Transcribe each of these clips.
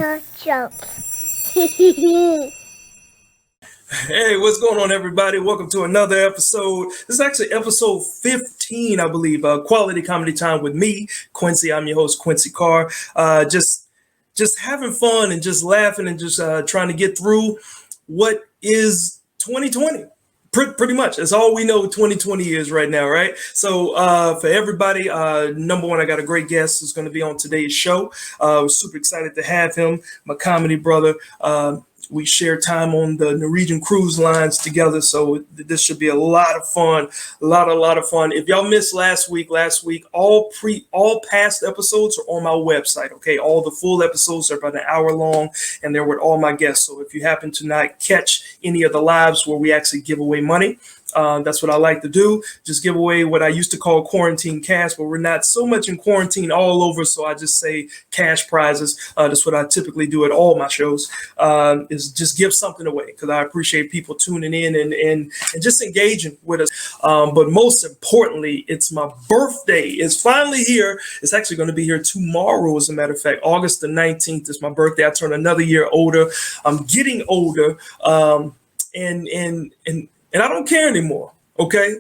no joke. Hey, what's going on, everybody? Welcome to another episode. This is actually episode 15, I believe. Quality Comedy Time with me, Quincy. I'm your host, Quincy Carr. Just having fun and just laughing and just trying to get through what is 2020. Pretty much. That's all we know 2020 is right now, right? So for everybody, number one, I got a great guest who's going to be on today's show. We're super excited to have him, my comedy brother. We share time on the Norwegian cruise lines together, so this should be a lot of fun. A lot of fun. If y'all missed last week, all past episodes are on my website. Okay, all the full episodes are about an hour long, and they're with all my guests. So if you happen to not catch any of the lives where we actually give away money, that's what I like to do. Just give away what I used to call quarantine cash, but we're not so much in quarantine all over. So I just say cash prizes. That's what I typically do at all my shows, is just give something away because I appreciate people tuning in and just engaging with us. But most importantly, it's my birthday. It's finally here. It's actually going to be here tomorrow, as a matter of fact. August the 19th is my birthday. I turn another year older. I'm getting older. And I don't care anymore. Okay.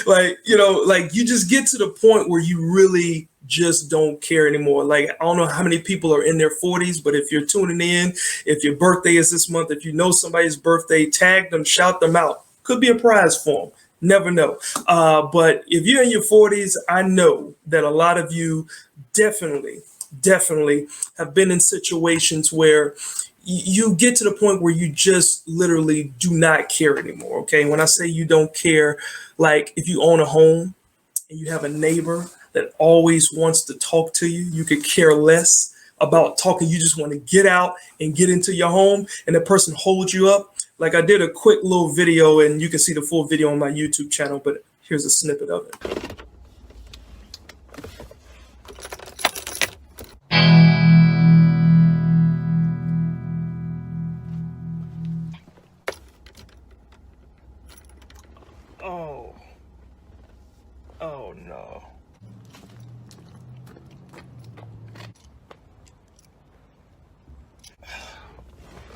Like, you just get to the point where you really just don't care anymore. Like, I don't know how many people are in their 40s, but if you're tuning in, if your birthday is this month, if you know somebody's birthday, tag them, shout them out. Could be a prize for them. Never know. But if you're in your 40s, I know that a lot of you definitely have been in situations where you get to the point where you just literally do not care anymore. Okay. When I say you don't care, like if you own a home and you have a neighbor that always wants to talk to you, you could care less about talking. You just want to get out and get into your home, and the person holds you up. Like, I did a quick little video, and you can see the full video on my YouTube channel, but here's a snippet of it. Oh no.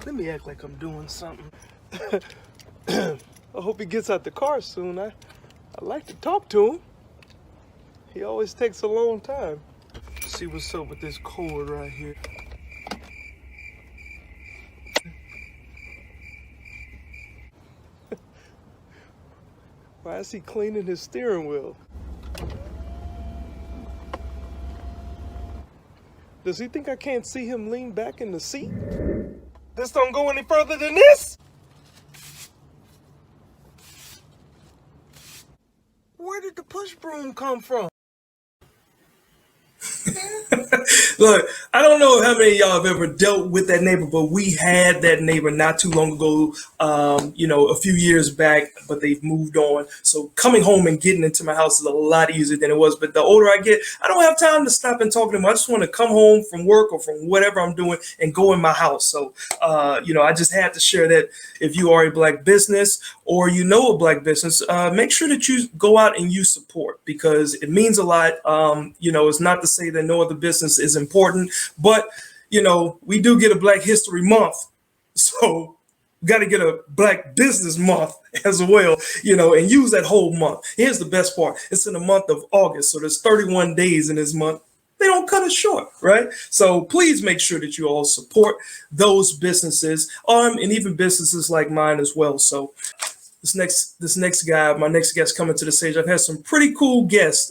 Let me act like I'm doing something. I hope he gets out the car soon. I like to talk to him. He always takes a long time. See what's up with this cord right here. Why is he cleaning his steering wheel? Does he think I can't see him lean back in the seat? This don't go any further than this? Where did the push broom come from? Look, I don't know how many of y'all have ever dealt with that neighbor, but we had that neighbor not too long ago, a few years back, but they've moved on. So coming home and getting into my house is a lot easier than it was. But the older I get, I don't have time to stop and talk to them. I just want to come home from work or from whatever I'm doing and go in my house. So, I just had to share that. If you are a Black business or you know a Black business, make sure that you go out and you support, because it means a lot. It's not to say that no other business is important, but we do get a Black History Month, so we got to get a Black Business Month as well, and use that whole month. Here's the best part: it's in the month of August, so there's 31 days in this month. They don't cut it short, right? So please make sure that you all support those businesses, and even businesses like mine as well. So this next guy, my next guest coming to the stage, I've had some pretty cool guests,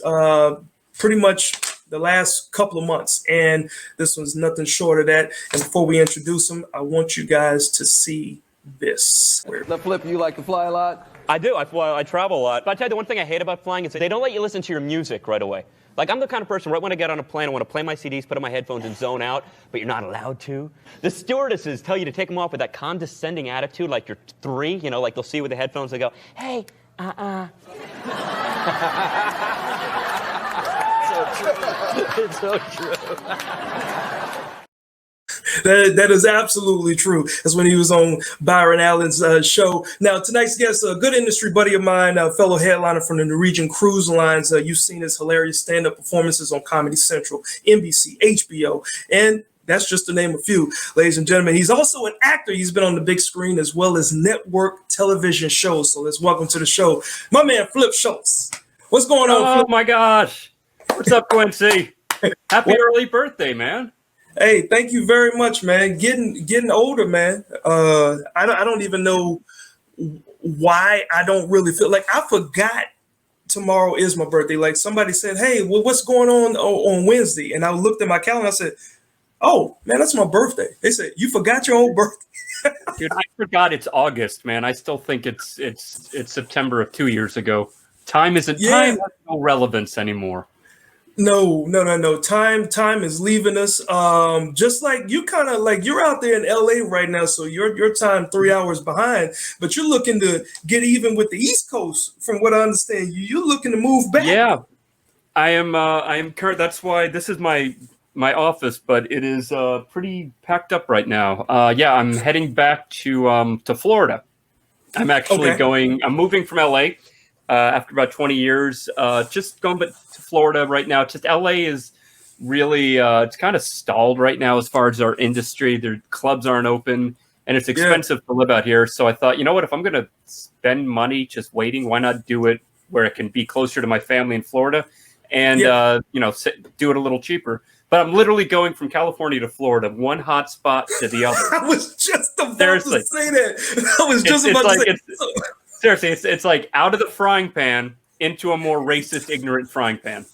pretty much the last couple of months, and this one's nothing short of that. And before we introduce them, I want you guys to see this. The Flip, you like to fly a lot? I do. I travel a lot. But I tell you, the one thing I hate about flying is they don't let you listen to your music right away. Like, I'm the kind of person, right when I get on a plane, I want to play my CDs, put on my headphones, and zone out, but you're not allowed to. The stewardesses tell you to take them off with that condescending attitude, like you're 3, like they'll see you with the headphones, they go, hey, It's so true. That is absolutely true. That's when he was on Byron Allen's show. Now, tonight's guest, a good industry buddy of mine, a fellow headliner from the Norwegian Cruise Lines. You've seen his hilarious stand-up performances on Comedy Central, NBC, HBO, and That's just to name a few, ladies and gentlemen. He's also an actor. He's been on the big screen as well as network television shows. So let's welcome to the show my man, Flip Schultz. What's going on, Flip? Oh my gosh. What's up, Quincy? Happy early birthday, man. Hey, thank you very much, man. Getting older, man. I don't even know why I don't really feel like I forgot tomorrow is my birthday. Like somebody said, hey, well, what's going on Wednesday? And I looked at my calendar. I said, oh man, that's my birthday. They said, you forgot your own birthday. Dude, I forgot it's August, man. I still think it's September of 2 years ago. Time has no relevance anymore. No. Time is leaving us. Just like you kind of like you're out there in LA right now, so your time 3 hours behind, but you're looking to get even with the East Coast, from what I understand. You're looking to move back. Yeah. I am current. That's why this is my office, but it is pretty packed up right now. I'm heading back to Florida. I'm actually I'm moving from LA. After about 20 years, just going to Florida right now. Just LA is really, it's kind of stalled right now as far as our industry. Their clubs aren't open, and it's expensive to live out here. So I thought, you know what, if I'm going to spend money just waiting, why not do it where it can be closer to my family in Florida and, do it a little cheaper. But I'm literally going from California to Florida, one hot spot to the other. I was just about to say that. I was just about to say seriously, it's like out of the frying pan into a more racist, ignorant frying pan.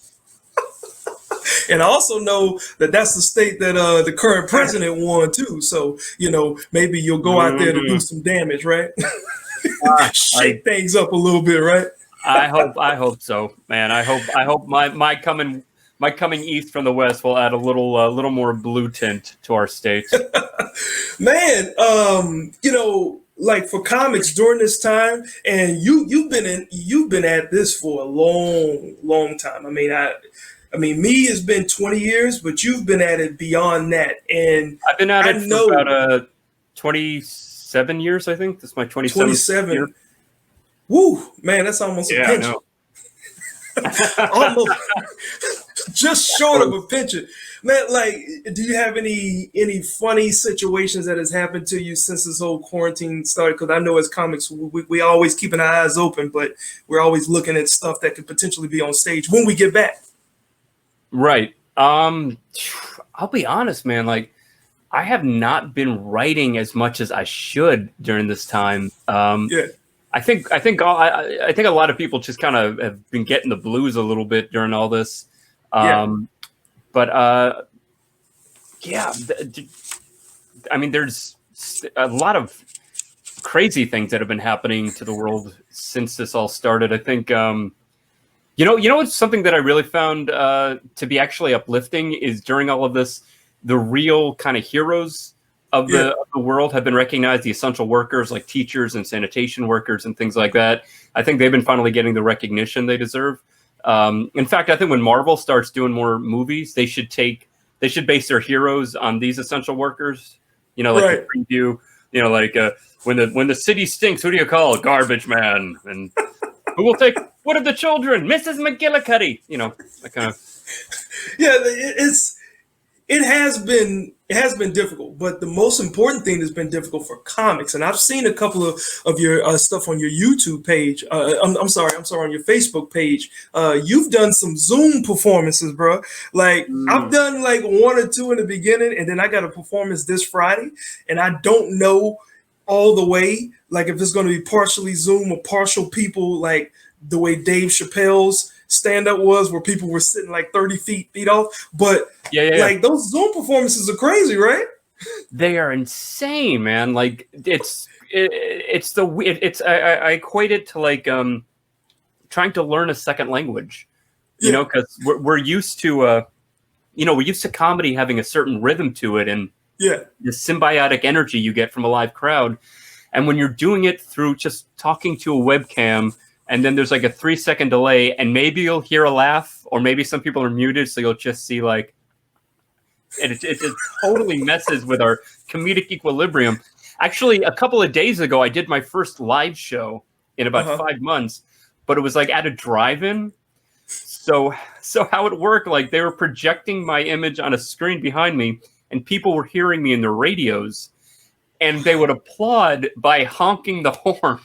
And I also know that that's the state that the current president won too. So, maybe you'll go out there to do some damage, right? Shake things up a little bit, right? I hope so, man. I hope my coming east from the west will add a little more blue tint to our state. Man, like for comics during this time, and you've been at this for a long time. I mean, me has been 20 years, but you've been at it beyond that. And I've been at it for about 27 years, I think. This is my 27th year. Woo, man, that's almost a pension. Almost just short of a pension. Man, like, do you have any funny situations that has happened to you since this whole quarantine started? Because I know as comics, we always keeping our eyes open, but we're always looking at stuff that could potentially be on stage when we get back. Right. I'll be honest, man. Like, I have not been writing as much as I should during this time. I think a lot of people just kind of have been getting the blues a little bit during all this. But I mean, there's a lot of crazy things that have been happening to the world since this all started. I think, it's something that I really found to be actually uplifting is during all of this, the real kind of heroes of the world have been recognized, the essential workers like teachers and sanitation workers and things like that. I think they've been finally getting the recognition they deserve. In fact, I think when Marvel starts doing more movies, they should base their heroes on these essential workers. The preview, when the city stinks, who do you call? Garbage man. And who will take what of the children? Mrs. McGillicuddy. That kind of. Yeah, it has been difficult, but the most important thing that's been difficult for comics, and I've seen a couple of your stuff on your YouTube page. I'm sorry, on your Facebook page. You've done some Zoom performances, bro. Like I've done like one or two in the beginning, and then I got a performance this Friday, and I don't know all the way, like if it's going to be partially Zoom or partial people, like the way Dave Chappelle's stand-up was, where people were sitting like 30 feet off. But like those Zoom performances are crazy, right? They are insane, man. Like I equate it to like trying to learn a second language, because we're used to we're used to comedy having a certain rhythm to it and the symbiotic energy you get from a live crowd. And when you're doing it through just talking to a webcam, and then there's like a 3-second delay, and maybe you'll hear a laugh, or maybe some people are muted, so you'll just see like, and it totally messes with our comedic equilibrium. Actually, a couple of days ago, I did my first live show in about 5 months, but it was like at a drive-in. So how it worked, like they were projecting my image on a screen behind me, and people were hearing me in their radios, and they would applaud by honking the horn.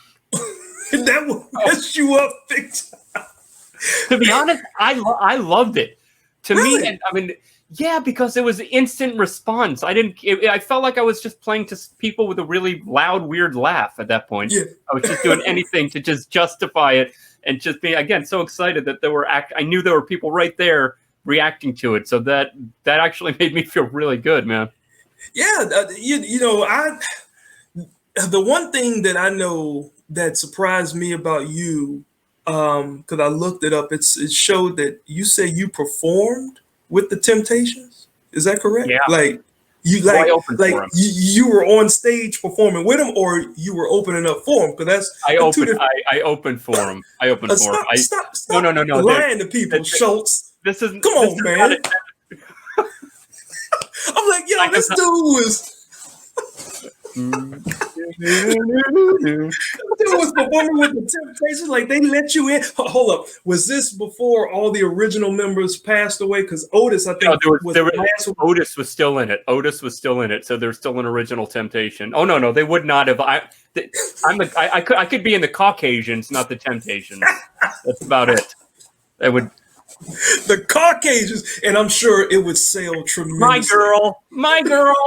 That will mess you up big time. To be honest, I loved it. To Really? me, and I mean, yeah, because it was instant response. I felt like I was just playing to people with a really loud, weird laugh at that point. Yeah. I was just doing anything to just justify it and just be, again, so excited that I knew there were people right there reacting to it. So that actually made me feel really good, man. Yeah. The one thing that I know that surprised me about you, because I looked it up, it showed that you said you performed with the Temptations. Is that correct? Yeah. Like you you were on stage performing with them, or you were opening up for them? Because I opened for them. I opened for them. Stop No. lying to people, Schultz. This is Come on, man. I'm like, yo, this dude was. Dude was performing with the Temptations, like they let you in. Hold up, was this before all the original members passed away? Because Otis, I think, Otis was still in it. So there's still an original Temptation. Oh no, they would not have. I could be in the Caucasians, not the Temptations. That's about it. They would. The Caucasians, and I'm sure it would sell tremendously. My girl.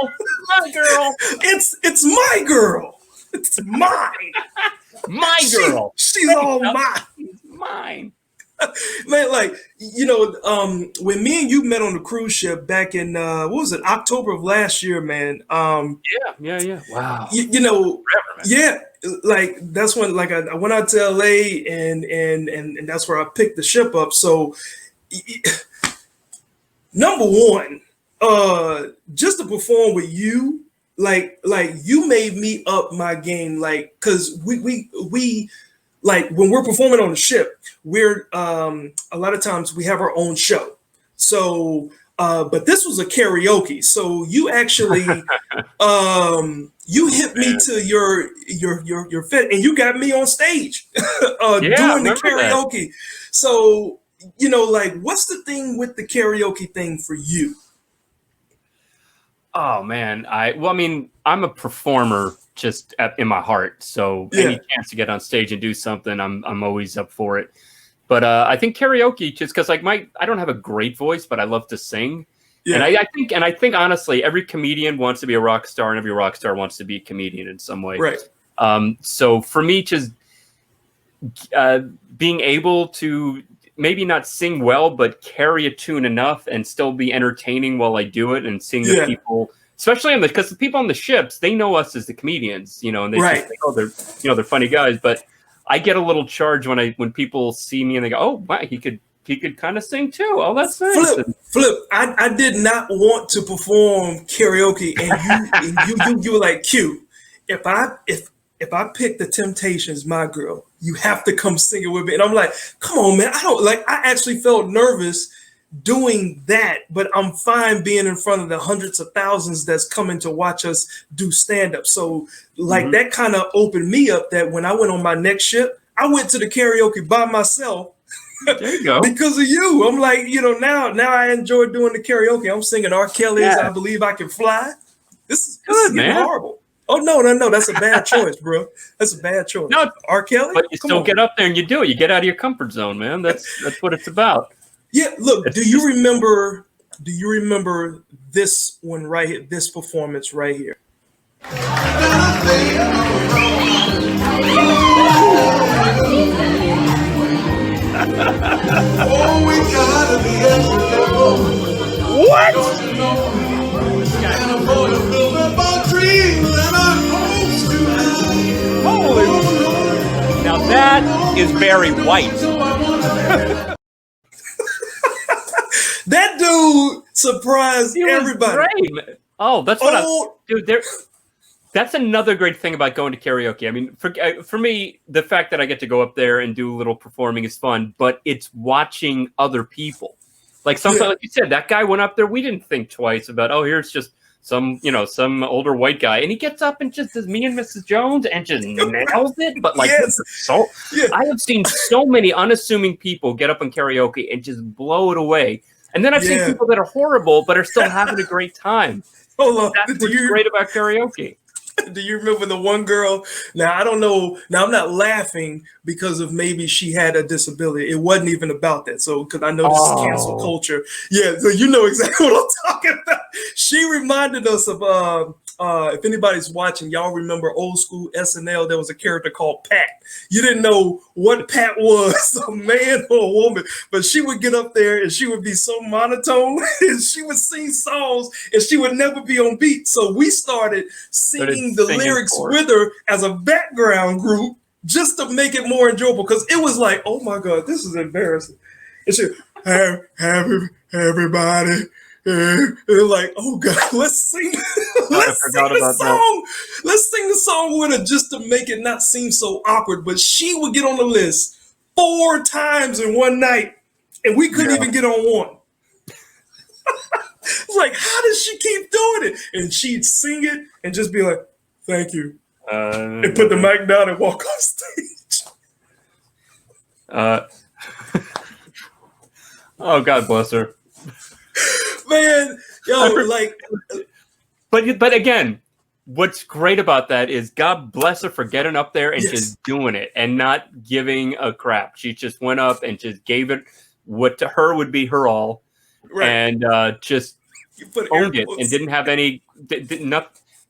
It's my girl. It's mine. My girl. She's all mine. Mine. Man, like, when me and you met on the cruise ship back in what was it, October of last year, man. Yeah. Wow. Yeah, like that's when I went out to LA and that's where I picked the ship up. So number one, just to perform with you, like you made me up my game, like, because we like when we're performing on the ship, we're a lot of times we have our own show. So but this was a karaoke. So you actually you hit me to your fit, and you got me on stage doing the karaoke. That. So, like, what's the thing with the karaoke thing for you? Oh man, I'm a performer just in my heart. So any chance to get on stage and do something, I'm always up for it. But I think karaoke, just because I don't have a great voice, but I love to sing. Yeah. And I think honestly, every comedian wants to be a rock star, and every rock star wants to be a comedian in some way. Right. So for me, just being able to maybe not sing well, but carry a tune enough and still be entertaining while I do it, and seeing the people, especially because the people on the ships, they know us as the comedians, and they just think, oh, they're funny guys. But I get a little charge when people see me and they go, oh, wow, he could kind of sing too. Oh, that's nice. Flip. I did not want to perform karaoke, and you were like, Q, if I pick the Temptations, my girl, you have to come sing it with me. And I'm like, come on, man. I actually felt nervous doing that, but I'm fine being in front of the hundreds of thousands that's coming to watch us do stand-up. So that kind of opened me up, that when I went on my next ship, I went to the karaoke by myself. There you go. Because of you. I'm like, now I enjoy doing the karaoke. I'm singing R. Kelly's I Believe I Can Fly. This is man. Horrible. Oh, no. That's a bad choice, bro. That's a bad choice. No, R. Kelly? But you still get up there and you do it. You get out of your comfort zone, man. That's what it's about. Yeah, look, do you remember this one right here, this performance right here? What? Holy! Now that is Barry White. That dude surprised everybody. Great. Oh, that's what dude. That's another great thing about going to karaoke. I mean, for me, the fact that I get to go up there and do a little performing is fun, but it's watching other people. Like sometimes, like you said, that guy went up there. We didn't think twice about, here's just some older white guy, and he gets up and just does Me and Mrs. Jones and just nails it. But I have seen so many unassuming people get up on karaoke and just blow it away. And then I've seen people that are horrible but are still having a great time. Hold on. That's what's great about karaoke. Do you remember the one girl? Now, I don't know. Now, I'm not laughing because of maybe she had a disability. It wasn't even about that. So, because I know this is cancel culture. Yeah, so you know exactly what I'm talking about. She reminded us of, if anybody's watching, y'all remember old school SNL, there was a character called Pat. You didn't know what Pat was, a man or a woman, but she would get up there and she would be so monotone and she would sing songs and she would never be on beat. So we started singing the lyrics with her as a background group just to make it more enjoyable, because it was like, oh my God, this is embarrassing. And she, everybody. Like, oh God, let's sing the song. Let's sing the song with her just to make it not seem so awkward. But she would get on the list 4 times in one night, and we couldn't even get on one. It's like, how does she keep doing it? And she'd sing it and just be like, "Thank you," and put the mic down and walk off stage. Oh, God bless her. Man, yo, like, but again, what's great about that is God bless her for getting up there and just doing it and not giving a crap. She just went up and just gave it what to her would be her all, and just owned it and didn't have any,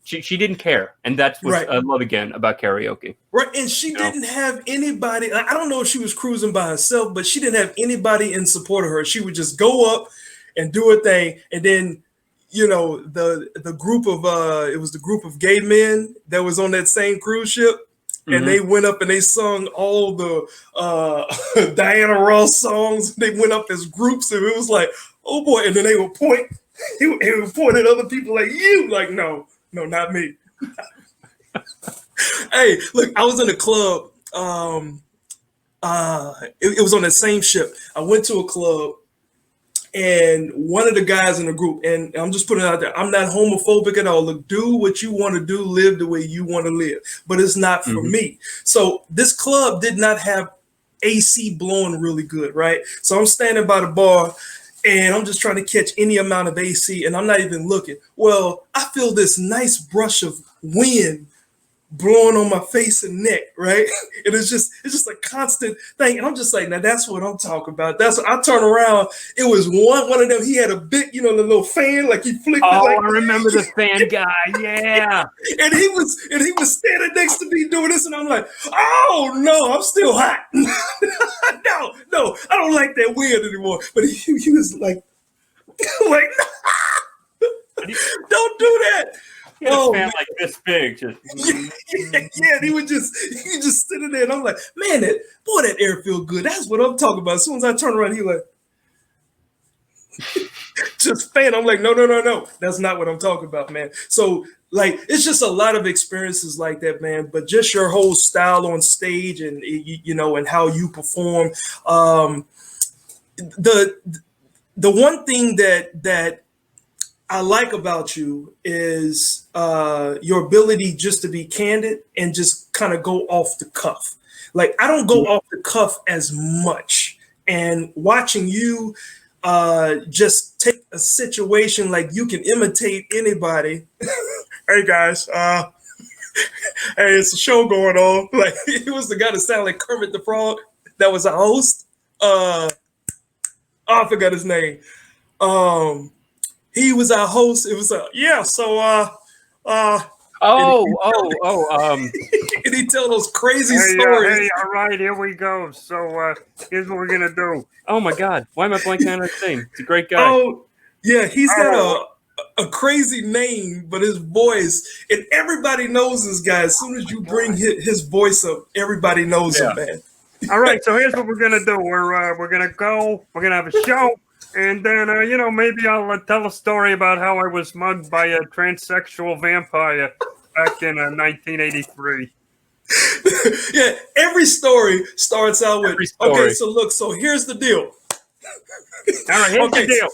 she didn't care, and that's what I love again about karaoke. Right, and she didn't have anybody. I don't know if she was cruising by herself, but she didn't have anybody in support of her. She would just go up and do a thing, and then, you know, the group of it was the group of gay men that was on that same cruise ship, and they went up and they sung all the Diana Ross songs. They went up as groups, and it was like, oh boy, and then they would point, he would point at other people like, you, like, no, not me. Hey, look, I was in a club. It was on that same ship. I went to a club. And one of the guys in the group, and I'm just putting it out there, I'm not homophobic at all. Look, do what you want to do, live the way you want to live, but it's not for me. So this club did not have AC blowing really good, right? So I'm standing by the bar and I'm just trying to catch any amount of AC, and I'm not even looking. Well, I feel this nice brush of wind blowing on my face and neck, right? And it's just a constant thing. And I'm just like, now that's what I'm talking about. That's what I turn around. It was one of them. He had a big, the little fan, like he flicked it. Oh, like, I remember the fan guy. Yeah. and he was standing next to me doing this, and I'm like, oh no, I'm still hot. no, I don't like that wind anymore. But he was like, don't do that. He had a fan like this big, just yeah, he was just sitting there, and I'm like, man, that air feel good. That's what I'm talking about. As soon as I turn around, he like just fan. I'm like, no, that's not what I'm talking about, man. So like, it's just a lot of experiences like that, man. But just your whole style on stage, and and how you perform. The one thing that I like about you is your ability just to be candid and just kind of go off the cuff. Like, I don't go off the cuff as much. And watching you just take a situation like you can imitate anybody. Hey guys, hey, it's a show going on. Like, it was the guy that sounded like Kermit the Frog that was a host. I forgot his name. He was our host. It was and he tell those crazy stories. Hey, all right, here we go. So here's what we're gonna do. Oh my God, why am I blanking on his name? He's a great guy. Oh yeah, he's got a crazy name, but his voice, and everybody knows this guy. As soon as you bring his voice up, everybody knows him, man. All right, so here's what we're gonna do. We're gonna go. We're gonna have a show. And then, maybe I'll tell a story about how I was mugged by a transsexual vampire back in 1983. Yeah, every story starts out with, okay, so here's the deal. All right, here's the deal.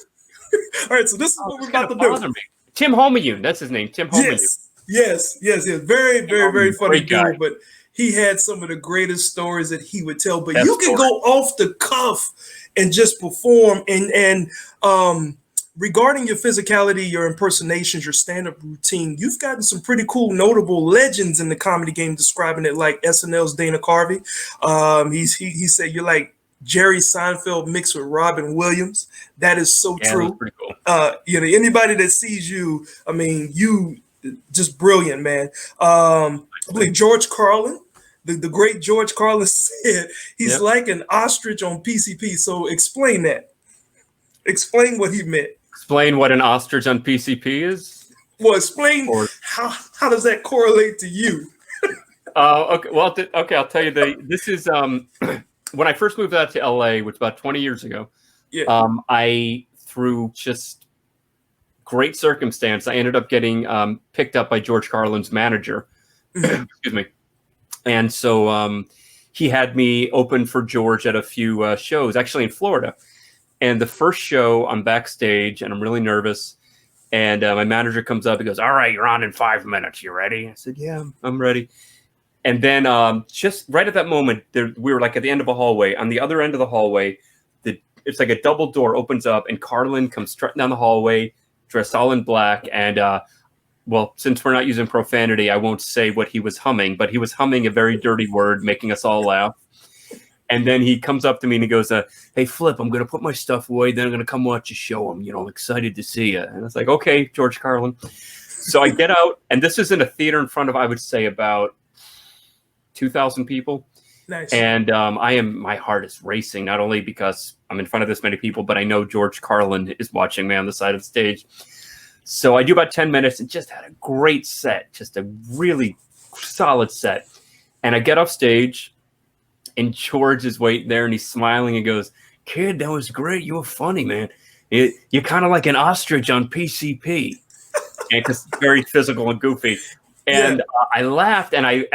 All right, so this is what we're about to do. Tim Homayun, that's his name, Tim Homayun. Yes. Very, very, very funny dude, but he had some of the greatest stories that he would tell. But you can go off the cuff and just perform, and regarding your physicality, your impersonations, your stand-up routine, you've gotten some pretty cool, notable legends in the comedy game describing it, like SNL's Dana Carvey. He said you're like Jerry Seinfeld mixed with Robin Williams. That is so true. That's pretty cool. Anybody that sees you, I mean, you just brilliant, man. I believe George Carlin, the great George Carlin said he's like an ostrich on PCP. So explain that. Explain what he meant. Explain what an ostrich on PCP is. Well, explain how does that correlate to you? Okay. Well, okay. I'll tell you. This is when I first moved out to LA, which was about 20 years ago. Yeah. I through just great circumstance, I ended up getting picked up by George Carlin's manager. Excuse me. And so he had me open for George at a few shows, actually in Florida. And the first show, I'm backstage and I'm really nervous. And my manager comes up and goes, "All right, you're on in 5 minutes. You ready?" I said, "Yeah, I'm ready." And then just right at that moment, we were like at the end of a hallway. On the other end of the hallway, it's like a double door opens up and Carlin comes strutting down the hallway, dressed all in black. And well, since we're not using profanity, I won't say what he was humming, but he was humming a very dirty word, making us all laugh. And then he comes up to me and he goes, "Hey, Flip, I'm going to put my stuff away. Then I'm going to come watch you show him. I'm excited to see you." And I was like, "Okay, George Carlin." So I get out, and this is in a theater in front of, I would say, about 2,000 people. Nice. And my heart is racing, not only because I'm in front of this many people, but I know George Carlin is watching me on the side of the stage. So I do about 10 minutes and just had a great set, just a really solid set. And I get off stage, and George is waiting there, and he's smiling and goes, "Kid, that was great. You were funny, man. You're kind of like an ostrich on PCP." And because it's very physical and goofy. And I laughed, and I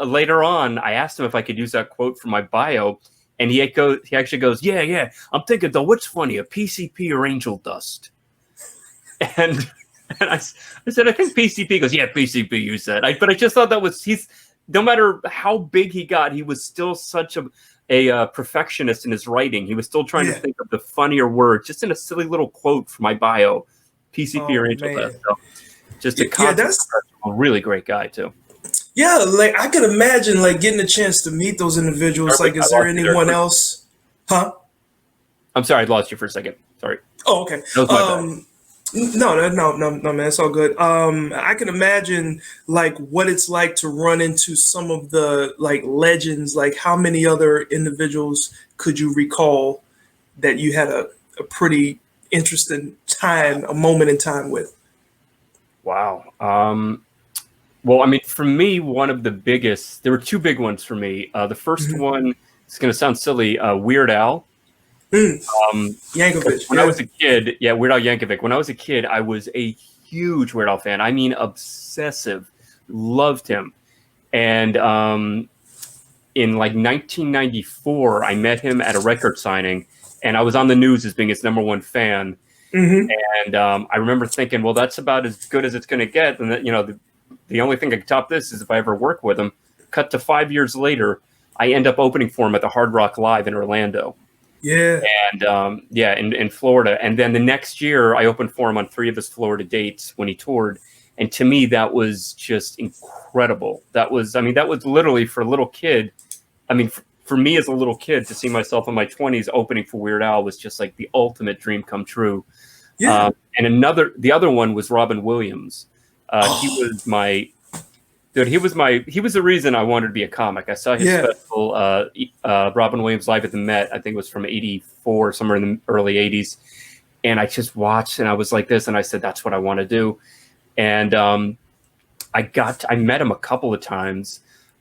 later on, I asked him if I could use that quote from my bio, and he actually goes, yeah, I'm thinking, though, what's funnier, PCP or angel dust? And I said, I think PCP. He goes, "Yeah, PCP, you said." But I just thought that was, no matter how big he got, he was still such a perfectionist in his writing. He was still trying to think of the funnier word, just in a silly little quote from my bio, PCP or angel dust. So just a really great guy too. Yeah, like I could imagine like getting a chance to meet those individuals. Like, is there anyone else? Huh? I'm sorry, I lost you for a second. Sorry. Oh, okay. That was my bad. No, man, it's all good. I can imagine like what it's like to run into some of the like legends. Like, how many other individuals could you recall that you had a pretty interesting time, a moment in time with? Wow. Well, I mean, for me, one of the biggest, there were two big ones for me. The first one, it's going to sound silly, Weird Al. Yankovic. When I was a kid, Weird Al Yankovic. When I was a kid, I was a huge Weird Al fan. I mean, obsessive. Loved him. And in like 1994, I met him at a record signing, and I was on the news as being his #1 fan. And I remember thinking, well, that's about as good as it's going to get. And that, the only thing that could top this is if I ever work with him. Cut to 5 years later, I end up opening for him at the Hard Rock Live in Orlando. Yeah. And in Florida. And then the next year, I opened for him on 3 of his Florida dates when he toured. And to me, that was just incredible. That was literally for a little kid. I mean, for me as a little kid to see myself in my 20s opening for Weird Al was just like the ultimate dream come true. Yeah. And the other one was Robin Williams. He was the reason I wanted to be a comic. I saw his special, Robin Williams Live at the Met. I think it was from '84, somewhere in the early '80s. And I just watched, and I was like this, and I said, that's what I want to do. And I met him a couple of times.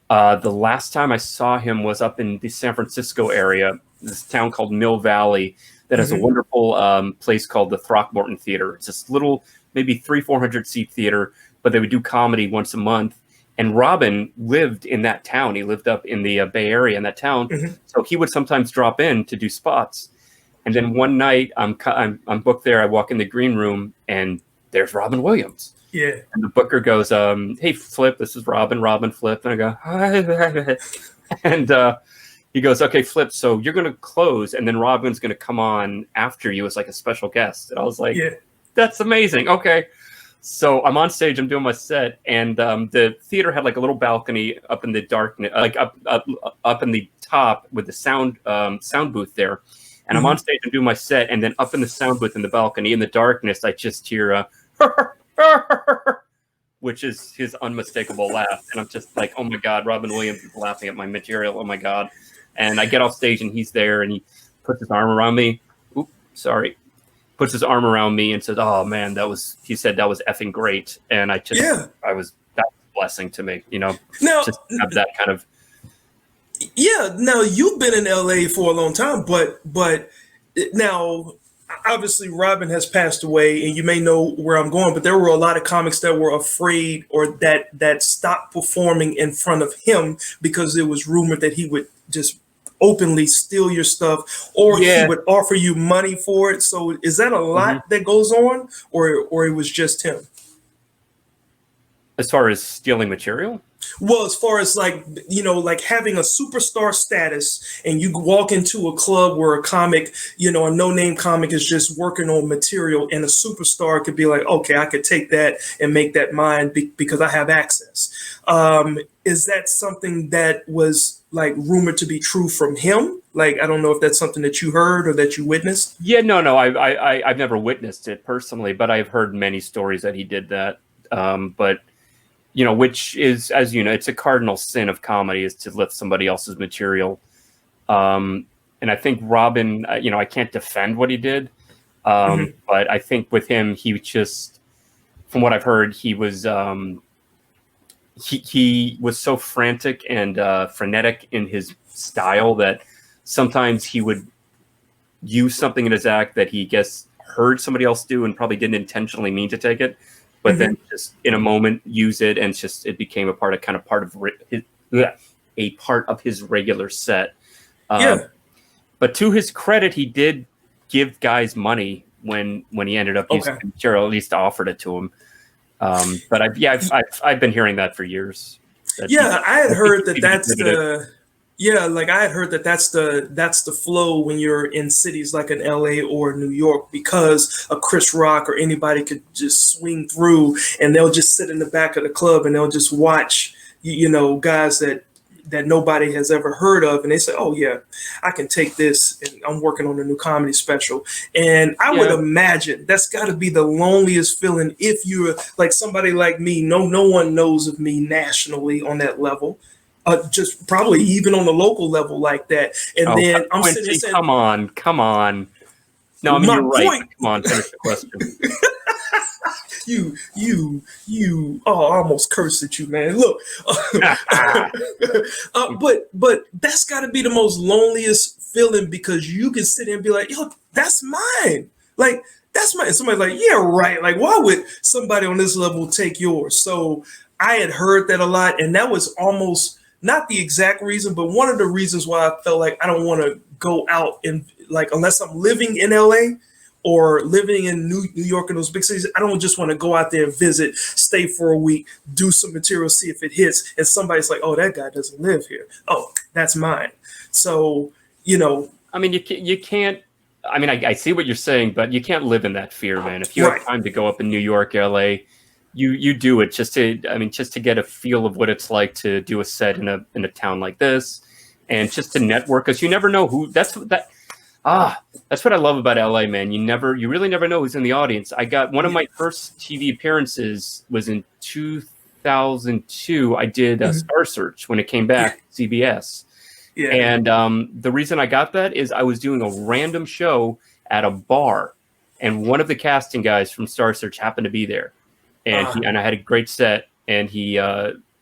The last time I saw him was up in the San Francisco area, this town called Mill Valley that has a wonderful place called the Throckmorton Theater. It's this little, maybe 300-400 seat theater, but they would do comedy once a month. And Robin lived in that town. He lived up in the Bay Area in that town. So he would sometimes drop in to do spots. And then one night I'm booked there. I walk in the green room and there's Robin Williams. Yeah. And the booker goes, "Hey, Flip, this is Robin Flip." And I go, "Hi." And he goes, "Okay, Flip, so you're going to close and then Robin's going to come on after you as like a special guest." And I was like, That's amazing. Okay. So I'm on stage, I'm doing my set, and the theater had like a little balcony up in the darkness, like up in the top with the sound booth there. And I'm on stage and doing my set, and then up in the sound booth in the balcony in the darkness, I just hear which is his unmistakable laugh. And I'm just like, oh my God, Robin Williams is laughing at my material. Oh my God. And I get off stage and he's there and he puts his arm around me. Oops, sorry. Puts his arm around me and says, oh man, he said that was effing great. And that was a blessing to me, now, just have that kind of. Yeah. Now you've been in LA for a long time, but now, obviously, Robin has passed away, and you may know where I'm going, but there were a lot of comics that were afraid or that stopped performing in front of him because it was rumored that he would just openly steal your stuff or he would offer you money for it. So is that a lot that goes on, or it was just him? As far as stealing material? Well, as far as like having a superstar status and you walk into a club where a comic, a no-name comic is just working on material, and a superstar could be like, okay, I could take that and make that mine because I have access. Is that something that was like rumored to be true from him? Like, I don't know if that's something that you heard or that you witnessed. Yeah, no, I've never witnessed it personally, but I've heard many stories that he did that. But which is, as you know, it's a cardinal sin of comedy is to lift somebody else's material. And I think Robin, I can't defend what he did. But I think with him, he just, from what I've heard, he was he was so frantic and frenetic in his style that sometimes he would use something in his act that he heard somebody else do and probably didn't intentionally mean to take it. But then just in a moment use it, and it became a part of his regular set. But to his credit, he did give guys money when he ended up using the material, at least offered it to him. But I've been hearing that for years. I had heard that's the. Yeah, like I had heard that's the flow when you're in cities like in LA or New York, because a Chris Rock or anybody could just swing through and they'll just sit in the back of the club and they'll just watch, guys that nobody has ever heard of, and they say, oh yeah, I can take this, and I'm working on a new comedy special. And I would imagine that's got to be the loneliest feeling if you're like somebody like me. No one knows of me nationally on that level. Just probably even on the local level like that. And then I'm sitting there saying, come on. No, I mean, you're right. Come on, finish the question. I almost cursed at you, man. Look, but that's got to be the most loneliest feeling, because you can sit there and be like, yo, that's mine. Like, that's mine. And somebody's like, yeah, right. Like, why would somebody on this level take yours? So I had heard that a lot, and that was almost not the exact reason, but one of the reasons why I felt like I don't want to go out and, like, unless I'm living in LA or living in New York and those big cities, I don't just want to go out there and visit, stay for a week, do some material, see if it hits, and somebody's like, oh, that guy doesn't live here. Oh, that's mine. So, I mean, you can't. I mean, I see what you're saying, but you can't live in that fear, man. If you have time to go up in New York, LA, you do it just to get a feel of what it's like to do a set in a town like this, and just to network, because you never know who. That's what I love about LA, man. You really never know who's in the audience. I got one of my first TV appearances was in 2002. I did a Star Search when it came back, CBS. Yeah. And the reason I got that is I was doing a random show at a bar, and one of the casting guys from Star Search happened to be there. And I had a great set, and he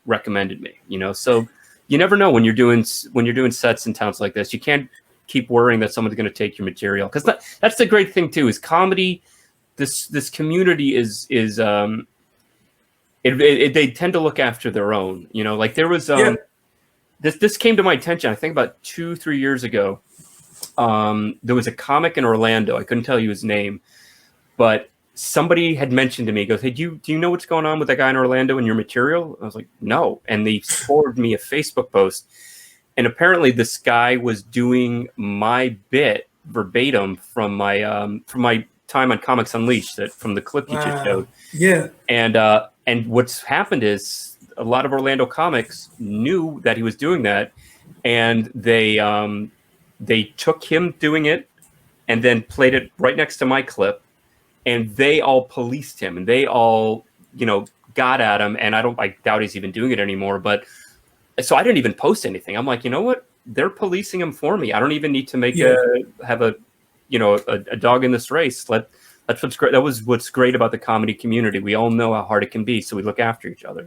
recommended me. So you never know when you're doing sets in towns like this. You can't keep worrying that someone's going to take your material, because that's the great thing too. Is comedy, this community is they tend to look after their own. Like there was this came to my attention. I think about 2-3 years ago. There was a comic in Orlando. I couldn't tell you his name, but somebody had mentioned to me, goes, hey, do you know what's going on with that guy in Orlando and your material? I was like, no. And they forwarded me a Facebook post. And apparently this guy was doing my bit verbatim from my time on Comics Unleashed that from the clip you just showed. Yeah. And what's happened is a lot of Orlando comics knew that he was doing that, and they took him doing it and then played it right next to my clip, and they all policed him, and they all, got at him. And I doubt he's even doing it anymore. But so I didn't even post anything. I'm like, you know what? They're policing him for me. I don't even need to have a dog in this race. That's what's great. That was what's great about the comedy community. We all know how hard it can be, so we look after each other.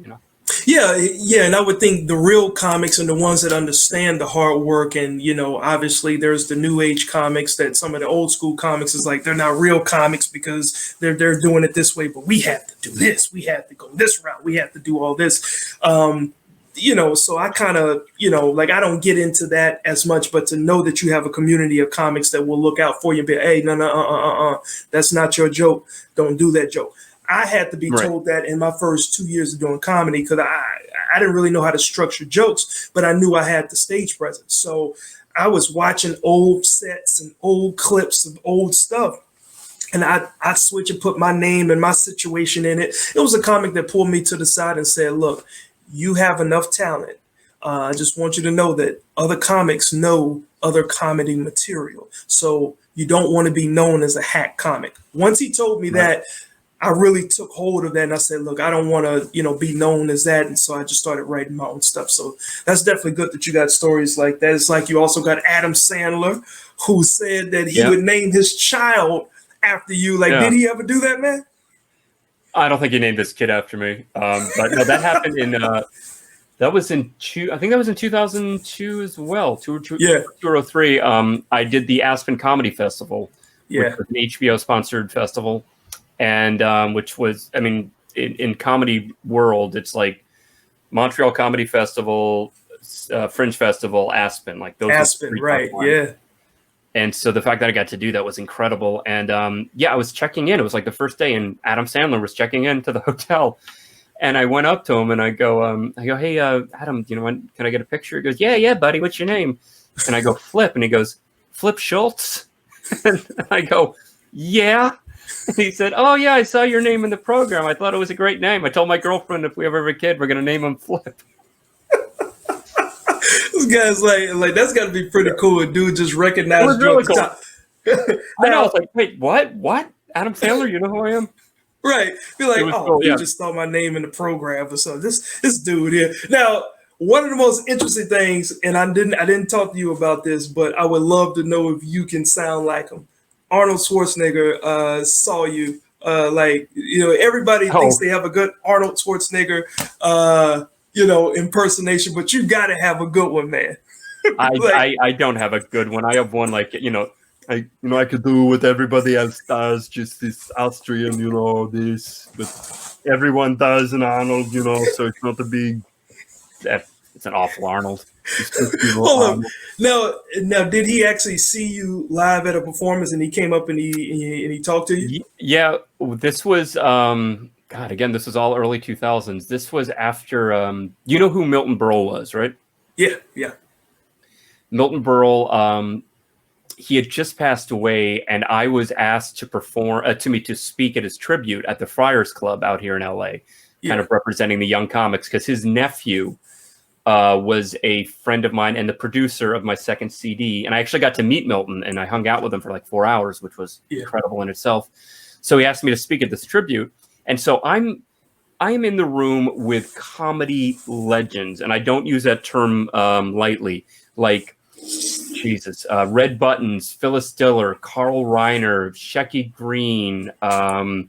Yeah, and I would think the real comics and the ones that understand the hard work, and obviously there's the new age comics that some of the old school comics is like they're not real comics because they're doing it this way, but we have to do this, we have to go this route, we have to do all this. So I kind of, I don't get into that as much, but to know that you have a community of comics that will look out for you and be, hey, no, that's not your joke. Don't do that joke. I had to be told that in my first 2 years of doing comedy because I didn't really know how to structure jokes, but I knew I had the stage presence. So I was watching old sets and old clips of old stuff. And I switch and put my name and my situation in it. It was a comic that pulled me to the side and said, look, you have enough talent. I just want you to know that other comics know other comedy material. So you don't want to be known as a hack comic. Once he told me that, I really took hold of that, and I said, look, I don't want to, be known as that. And so I just started writing my own stuff. So that's definitely good that you got stories like that. It's like you also got Adam Sandler, who said that he would name his child after you. Like, did he ever do that, man? I don't think he named this kid after me. But no, that happened in, I think that was in 2002 as well, 2003. I did the Aspen Comedy Festival, which was an HBO-sponsored festival. And which was, in comedy world, it's like Montreal Comedy Festival, Fringe Festival, Aspen, like those. Aspen, right? Yeah. And so the fact that I got to do that was incredible. And I was checking in. It was like the first day, and Adam Sandler was checking into the hotel. And I went up to him and I go, hey, Adam, can I get a picture? He goes, yeah, buddy. What's your name? And I go, Flip. And he goes, Flip Schultz. And I go, yeah. He said, oh, yeah, I saw your name in the program. I thought it was a great name. I told my girlfriend if we ever have a kid, we're going to name him Flip. This guy's like that's got to be pretty cool. Dude just recognized. It was really cool. I know. I was like, wait, what? Adam Sandler, you know who I am? Right. Be like, cool, you just saw my name in the program or something. This dude here. Now, one of the most interesting things, and I didn't talk to you about this, but I would love to know if you can sound like him. Arnold Schwarzenegger saw you. Everybody thinks they have a good Arnold Schwarzenegger, impersonation, but you got to have a good one, man. I don't have a good one. I have one I could do what everybody else does, just this Austrian, this, but everyone does an Arnold, so it's not a big. It's an awful Arnold. Hold on. Now, did he actually see you live at a performance and he came up and he talked to you? Yeah, this was again, this was all early 2000s. This was after you know who Milton Berle was, right? Yeah. Milton Berle, he had just passed away, and I was asked to perform to speak at his tribute at the Friars Club out here in LA, kind of representing the young comics, because his nephew was a friend of mine and the producer of my second CD. And I actually got to meet Milton, and I hung out with him for like 4 hours, which was incredible in itself. So he asked me to speak at this tribute. And so I'm in the room with comedy legends, and I don't use that term lightly. Like, Jesus, Red Buttons, Phyllis Diller, Carl Reiner, Shecky Green, God,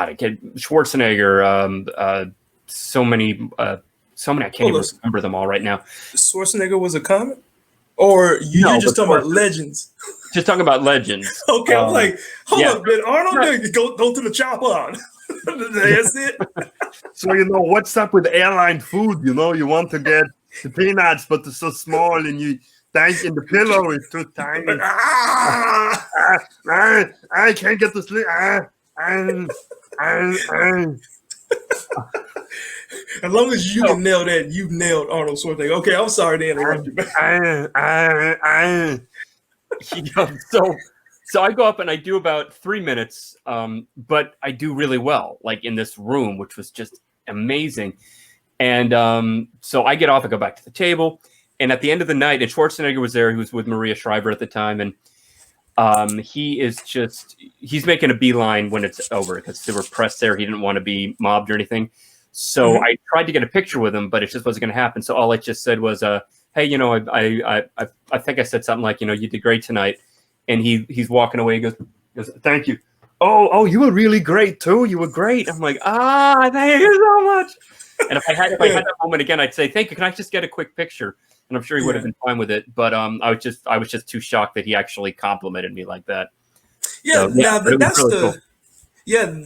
I can't, Schwarzenegger, so many, I can't even remember them all right now. Schwarzenegger was a comic? Or you're just talking about legends? Just talking about legends. Okay, I'm like, hold up, man, Arnold, go to the chop on. That's it. So, what's up with airline food? You want to get the peanuts, but they're so small, and you think in the pillow is too tiny. I can't get to sleep. As long as you can nail that, you've nailed Arnold Schwarzenegger. Okay, I'm sorry to interrupt you. So I go up and I do about 3 minutes, but I do really well, like in this room, which was just amazing. And so I get off, I go back to the table, and at the end of the night, and Schwarzenegger was there. He was with Maria Shriver at the time, and he's making a beeline when it's over because there were press there. He didn't want to be mobbed or anything. So I tried to get a picture with him, but it just wasn't going to happen. So all I just said was, "Hey, I think I said something like, you did great tonight." And he's walking away. He goes, "Thank you." Oh, you were really great too. You were great. I'm like, thank you so much. And if I had that moment again, I'd say, "Thank you. Can I just get a quick picture?" And I'm sure he would have been fine with it. But I was just too shocked that he actually complimented me like that. Yeah, So, now that's really cool.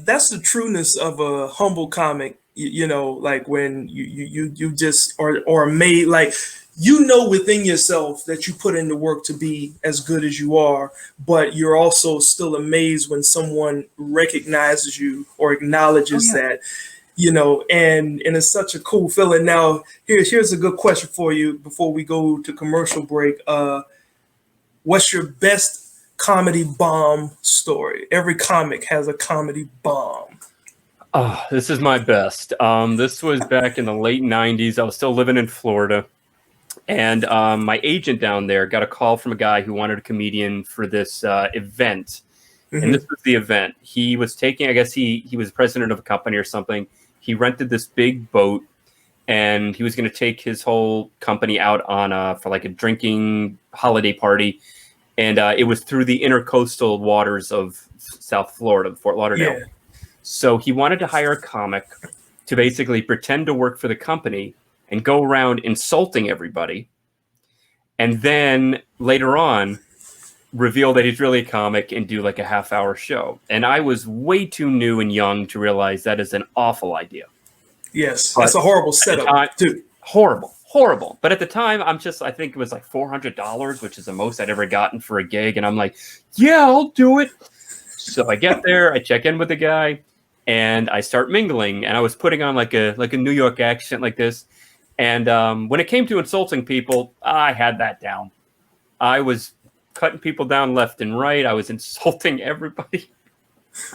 that's the trueness of a humble comic. Like when you just are made, like, within yourself that you put in the work to be as good as you are, but you're also still amazed when someone recognizes you or acknowledges that, and it's such a cool feeling. Now, here's a good question for you before we go to commercial break. What's your best comedy bomb story? Every comic has a comedy bomb. Oh, this is my best. This was back in the late 90s. I was still living in Florida. And my agent down there got a call from a guy who wanted a comedian for this event. Mm-hmm. And this was the event. He was taking, I guess he was president of a company or something. He rented this big boat, and he was going to take his whole company out on for like a drinking holiday party. And it was through the intercoastal waters of South Florida, Fort Lauderdale. Yeah. So he wanted to hire a comic to basically pretend to work for the company and go around insulting everybody, and then later on reveal that he's really a comic and do like a half-hour show. And I was way too new and young to realize that is an awful idea. Yes, that's a horrible setup, too. Horrible. But at the time, I think it was like $400, which is the most I'd ever gotten for a gig. And I'm like, yeah, I'll do it. So I get there, I check in with the guy, and I start mingling. And I was putting on like a New York accent like this. And when it came to insulting people, I had that down. I was cutting people down left and right. I was insulting everybody.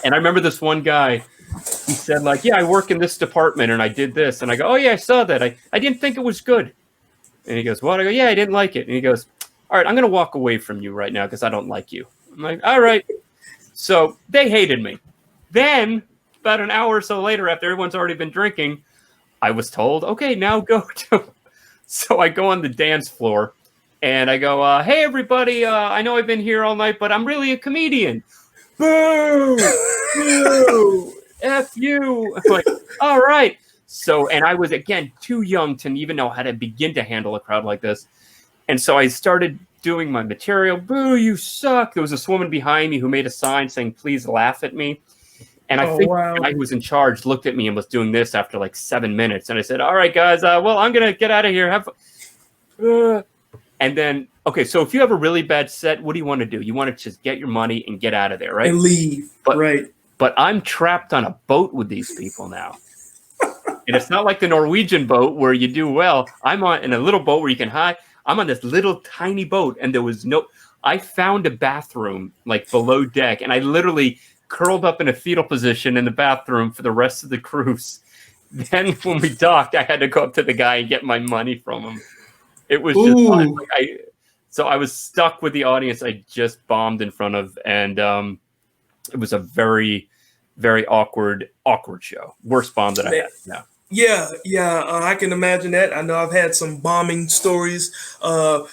And I remember this one guy, he said like, yeah, I work in this department and I did this. And I go, oh yeah, I saw that. I didn't think it was good. And he goes, what? I go, yeah, I didn't like it. And he goes, all right, I'm going to walk away from you right now because I don't like you. I'm like, all right. So they hated me. Then about an hour or so later, after everyone's already been drinking, I was told, okay, now go to. So I go on the dance floor and I go, hey, everybody, I know I've been here all night, but I'm really a comedian. Boo! Boo! F you. I'm like, all right. So, and I was, again, too young to even know how to begin to handle a crowd like this. And so I started doing my material. Boo, you suck. There was this woman behind me who made a sign saying, please laugh at me. And I think the guy who was in charge looked at me and was doing this after like 7 minutes. And I said, all right, guys, well, I'm going to get out of here. And then, okay, so if you have a really bad set, what do you want to do? You want to just get your money and get out of there, right? And leave, right. But I'm trapped on a boat with these people now. And it's not like the Norwegian boat where you do well. I'm in a little boat where you can hide. I'm on this little tiny boat, and there was I found a bathroom like below deck, and I literally curled up in a fetal position in the bathroom for the rest of the cruise. Then when we docked, I had to go up to the guy and get my money from him. It was just fun. So I was stuck with the audience I just bombed in front of, and it was a very, very awkward show. Worst bomb that I had. Yeah. I can imagine that. I know I've had some bombing stories. I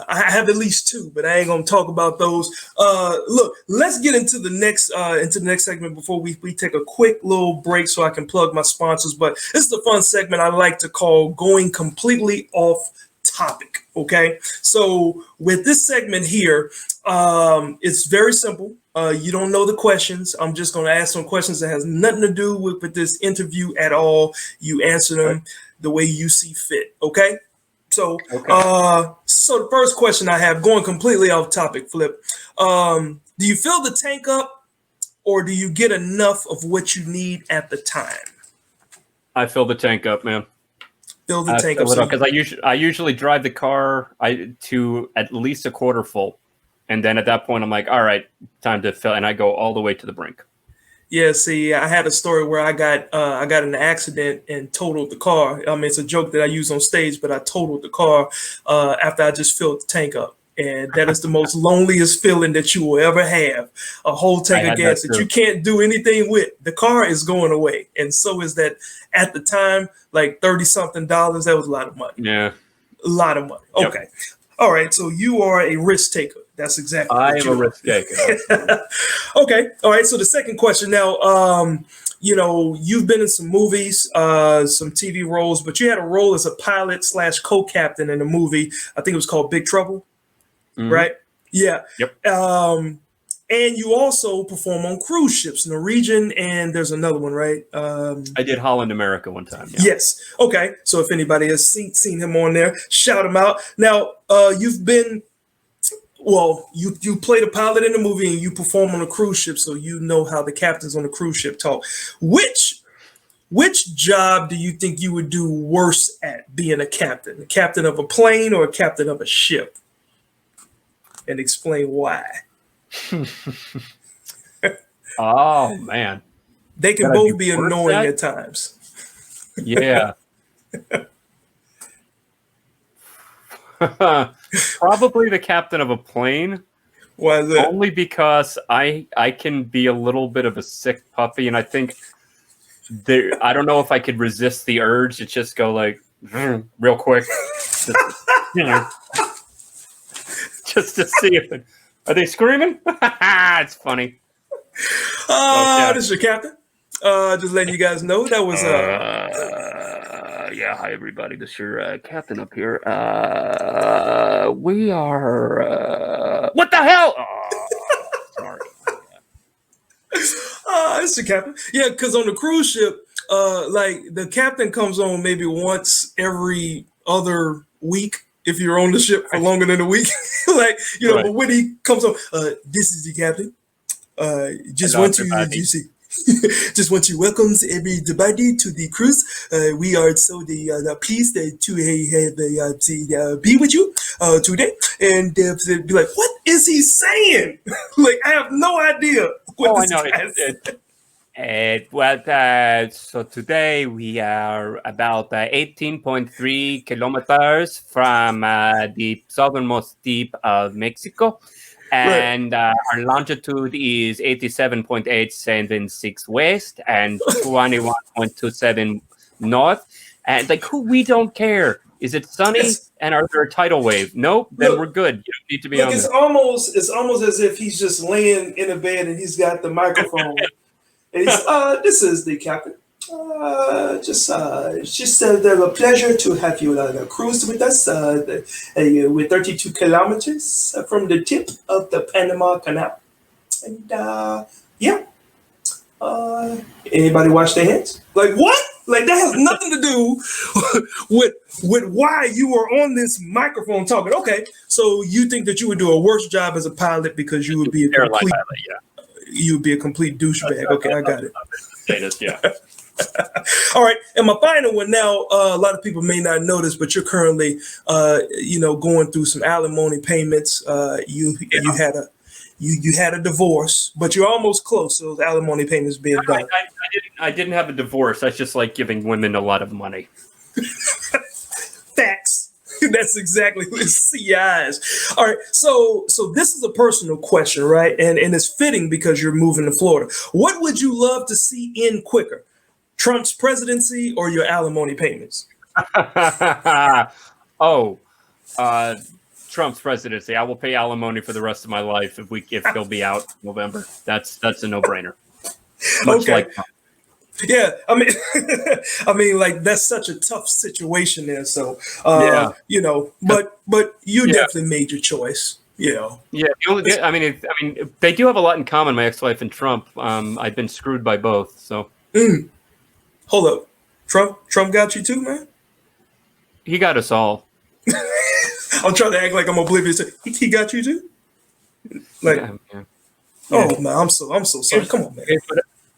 have at least two, but I ain't gonna talk about those. Look, let's get into the next segment before we take a quick little break so I can plug my sponsors. But this is the fun segment I like to call going completely off topic. Okay, so with this segment here, it's very simple. You don't know the questions. I'm just going to ask some questions that has nothing to do with this interview at all. You answer them the way you see fit. Okay. So the first question I have, going completely off topic, Flip. Do you fill the tank up, or do you get enough of what you need at the time? I fill the tank up, man. Fill the tank up because I usually drive the car to at least a quarter full. And then at that point, I'm like, all right, time to fill. And I go all the way to the brink. Yeah, see, I had a story where I got in an accident and totaled the car. I mean, it's a joke that I use on stage, but I totaled the car after I just filled the tank up. And that is the most loneliest feeling that you will ever have. A whole tank of gas that you can't do anything with. The car is going away. And so is that at the time, like $30-something. That was a lot of money. Yeah. A lot of money. Yep. Okay. All right. So you are a risk taker. That's exactly I what am you a risk taker. Okay. All right. So the second question now, you know, you've been in some movies, some TV roles, but you had a role as a pilot / co-captain in a movie. I think it was called Big Trouble. Mm-hmm. Right? Yeah. Yep. And you also perform on cruise ships, Norwegian, and there's another one, right? I did Holland America one time. Yeah. Yes. Okay. So if anybody has seen him on there, shout him out. Now, you've been, well, you played a pilot in the movie and you perform on a cruise ship, so you know how the captains on the cruise ship talk. Which job do you think you would do worse at being a captain? A captain of a plane or a captain of a ship? And explain why. Oh man, they can both be annoying at times. Yeah. Probably the captain of a plane. Why is that? Only because I can be a little bit of a sick puppy, and I think I don't know if I could resist the urge to just go like real quick, just, you know. Just to see if are they screaming? It's funny. This is your captain. Just letting you guys know that was yeah. Hi everybody, this is your captain up here. We are what the hell? Sorry. This is your captain. Yeah, because on the cruise ship, like the captain comes on maybe once every other week. If you're on the ship for longer than a week, like, you know, right. But when he comes on, this is the captain. Just want to welcome everybody to the cruise. We are so pleased to be with you today. And be like, what is he saying? Like, I have no idea what this guy is. So today we are about 18.3 kilometers from the southernmost tip of Mexico, and our longitude is 87.876 west and 21.27 north. And like, we don't care. Is it sunny? And are there a tidal wave? Nope. Then we're good. You don't need to be on. It's almost as if he's just laying in a bed and he's got the microphone. And he's, this is the captain. Just a pleasure to have you cruise with us with 32 kilometers from the tip of the Panama Canal. And yeah. Anybody wash their hands? Like, what? Like, that has nothing to do with why you were on this microphone talking. Okay, so you think that you would do a worse job as a pilot because you would be a complete pilot, yeah. You would be a complete douchebag. Okay, I got it. Yeah. All right, and my final one now. A lot of people may not know this, but you're currently, going through some alimony payments. You had a divorce, but you're almost close. So those alimony payments being done. I didn't have a divorce. I just like giving women a lot of money. Facts. That's exactly what CIs. All right, so this is a personal question, right? And it's fitting because you're moving to Florida. What would you love to see end quicker, Trump's presidency or your alimony payments? Trump's presidency. I will pay alimony for the rest of my life if he'll be out in November. That's a no-brainer. Okay. Yeah, I mean, like, that's such a tough situation there. So, but you definitely made your choice. You know. Yeah, I mean, they do have a lot in common. My ex-wife and Trump. I've been screwed by both. So, hold up, Trump got you too, man. He got us all. I'm trying to act like I'm oblivious. He got you too. Like, yeah. Oh man, I'm so sorry. Come on, man.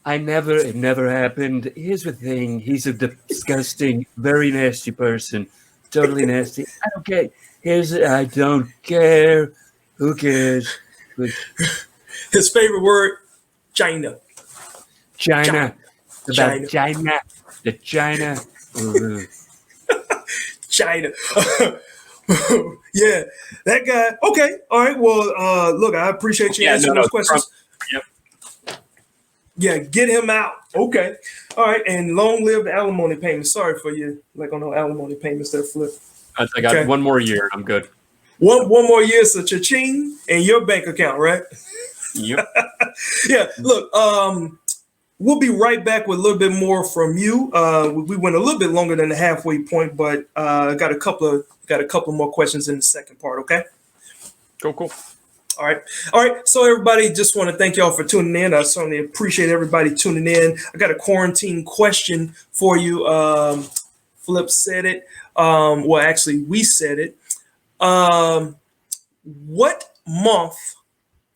It never happened. Here's the thing. He's a disgusting, very nasty person. Totally nasty. I don't care. I don't care. Who cares? His favorite word, China. China. China. China. The China. China. Yeah, that guy. Okay, all right. Well, look, I appreciate you answering those questions. Yep. Yeah, get him out. Okay, all right. And long live the alimony payments. Sorry for you, like on no alimony payments there, Flip. I got one more year. I'm good. One more year, so cha-ching in your bank account, right? Yep. Yeah. Look, we'll be right back with a little bit more from you. We went a little bit longer than the halfway point, but got a couple more questions in the second part. Okay. Cool. All right. So everybody, just want to thank y'all for tuning in. I certainly appreciate everybody tuning in. I got a quarantine question for you. Flip said it. Well, actually, we said it. What month?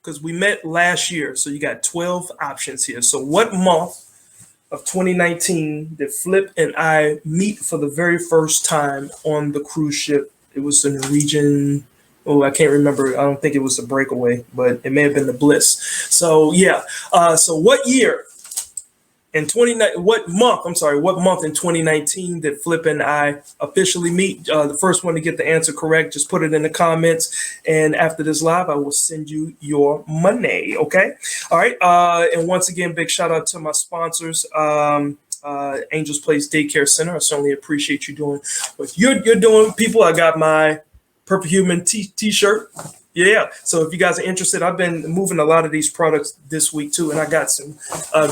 Because we met last year, so you got 12 options here. So what month of 2019 did Flip and I meet for the very first time on the cruise ship? It was the Norwegian. Oh, I can't remember. I don't think it was the Breakaway, but it may have been the Bliss. So yeah. So what year in what month in 2019 did Flip and I officially meet? The first one to get the answer correct, just put it in the comments. And after this live, I will send you your money. Okay. All right. And once again, big shout out to my sponsors. Angels Place Daycare Center. I certainly appreciate you doing what you're doing, people. I got my Perfect Human t-shirt. Yeah. So if you guys are interested, I've been moving a lot of these products this week too, and I got some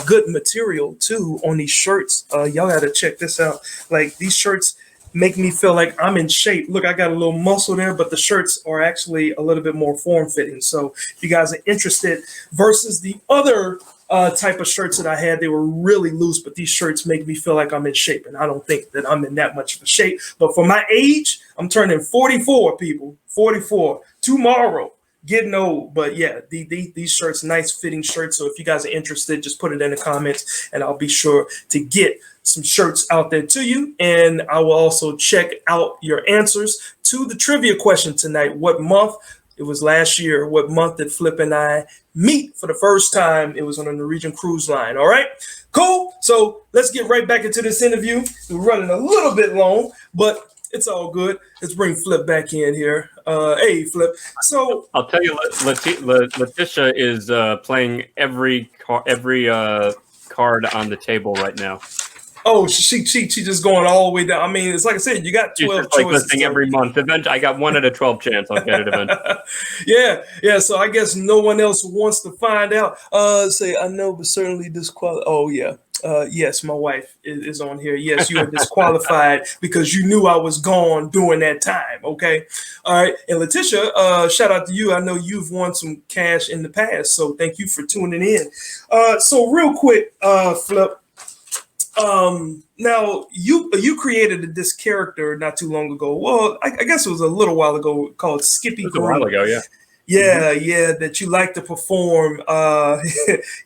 good material too on these shirts. Y'all got to check this out. Like, these shirts make me feel like I'm in shape. Look, I got a little muscle there, but the shirts are actually a little bit more form-fitting. So if you guys are interested, versus the other type of shirts that I had, they were really loose, but these shirts make me feel like I'm in shape, and I don't think that I'm in that much of a shape. But for my age, I'm turning 44, people. 44 tomorrow. Getting old. But yeah, these shirts, nice fitting shirts. So if you guys are interested, just put it in the comments, and I'll be sure to get some shirts out there to you. And I will also check out your answers to the trivia question tonight. What month? It was last year. What month did Flip and I meet for the first time? It was on a Norwegian cruise line. All right, cool. So let's get right back into this interview. We're running a little bit long, but it's all good. Let's bring Flip back in here. Hey, Flip. So I'll tell you, Letitia is playing every card on the table right now. Oh, she just going all the way down. I mean, it's like I said, you got 12 just like choices. Listening every month. Eventually, I got 1 out of 12 chance I'll get it eventually. Yeah. So I guess no one else wants to find out. Say, I know, but certainly disqualified. Oh, yeah. Yes, my wife is on here. Yes, you are disqualified because you knew I was gone during that time. Okay. All right. And Letitia, shout out to you. I know you've won some cash in the past, so thank you for tuning in. So real quick, Flip. Now you created this character not too long ago. Well, I guess it was a little while ago, called Skippy. It was a while ago, yeah. Yeah, that you like to perform,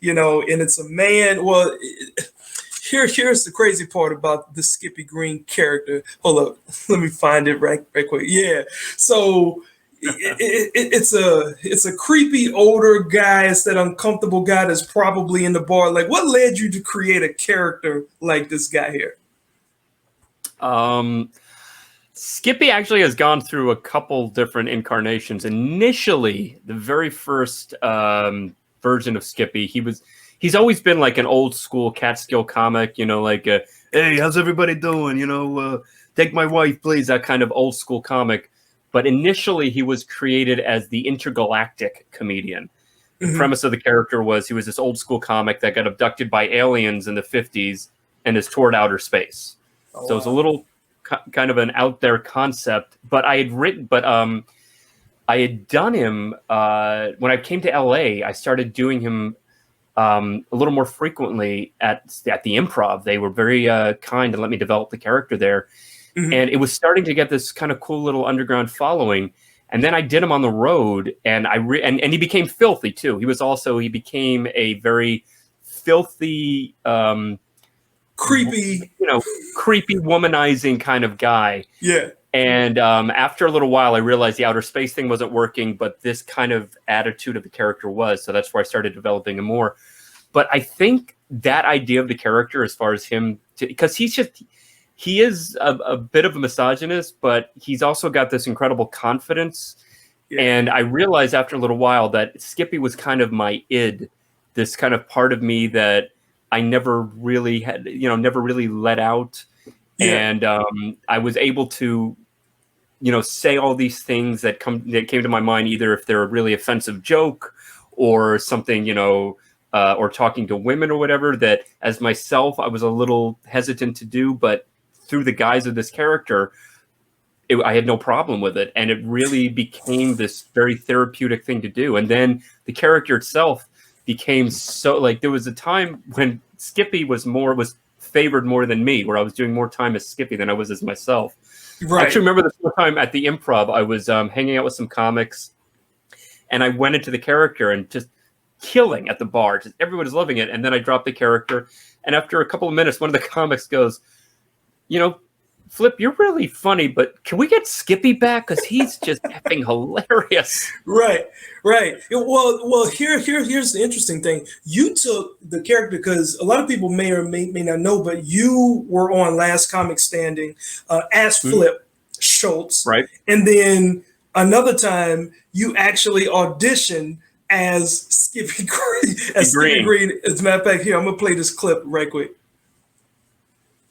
you know, and it's a man. Well, here's the crazy part about the Skippy Green character. Hold up, let me find it right quick. Yeah, so it's a creepy older guy. It's that uncomfortable guy that's probably in the bar. Like, what led you to create a character like this guy here? Skippy actually has gone through a couple different incarnations. Initially, the very first version of Skippy, he's always been like an old school Catskill comic, you know, like, hey, how's everybody doing? You know, take my wife, please, that kind of old school comic. But initially, he was created as the intergalactic comedian. The premise of the character was he was this old school comic that got abducted by aliens in the 50s and is toured outer space. So it was a little kind of an out there concept, but I had done him when I came to LA. I started doing him a little more frequently at the Improv. They were very kind to let me develop the character there, and it was starting to get this kind of cool little underground following. And then I did him on the road, and and he became filthy too. He became a very filthy. Creepy, creepy, womanizing kind of guy. Yeah. And after a little while, I realized the outer space thing wasn't working, but this kind of attitude of the character was. So that's where I started developing him more. But I think that idea of the character, as far as him, because he is a bit of a misogynist, but he's also got this incredible confidence. Yeah. And I realized after a little while that Skippy was kind of my id, this kind of part of me that I never really had, never really let out. Yeah. And I was able to, say all these things that came to my mind, either if they're a really offensive joke or something, or talking to women or whatever, that as myself, I was a little hesitant to do, but through the guise of this character, I had no problem with it. And it really became this very therapeutic thing to do. And then the character itself became so, like, there was a time when Skippy was favored more than me, where I was doing more time as Skippy than I was as myself. Right. I actually remember this one time at the Improv, I was hanging out with some comics, and I went into the character and just killing at the bar. Just everyone was loving it. And then I dropped the character. And after a couple of minutes, one of the comics goes, Flip, you're really funny, but can we get Skippy back? Because he's just effing hilarious. Right. Well, here's the interesting thing. You took the character, because a lot of people may or may not know, but you were on Last Comic Standing as Flip Schultz. Right. And then another time you actually auditioned as Skippy Green. Skippy Green. As a matter of fact, here, I'm going to play this clip right quick.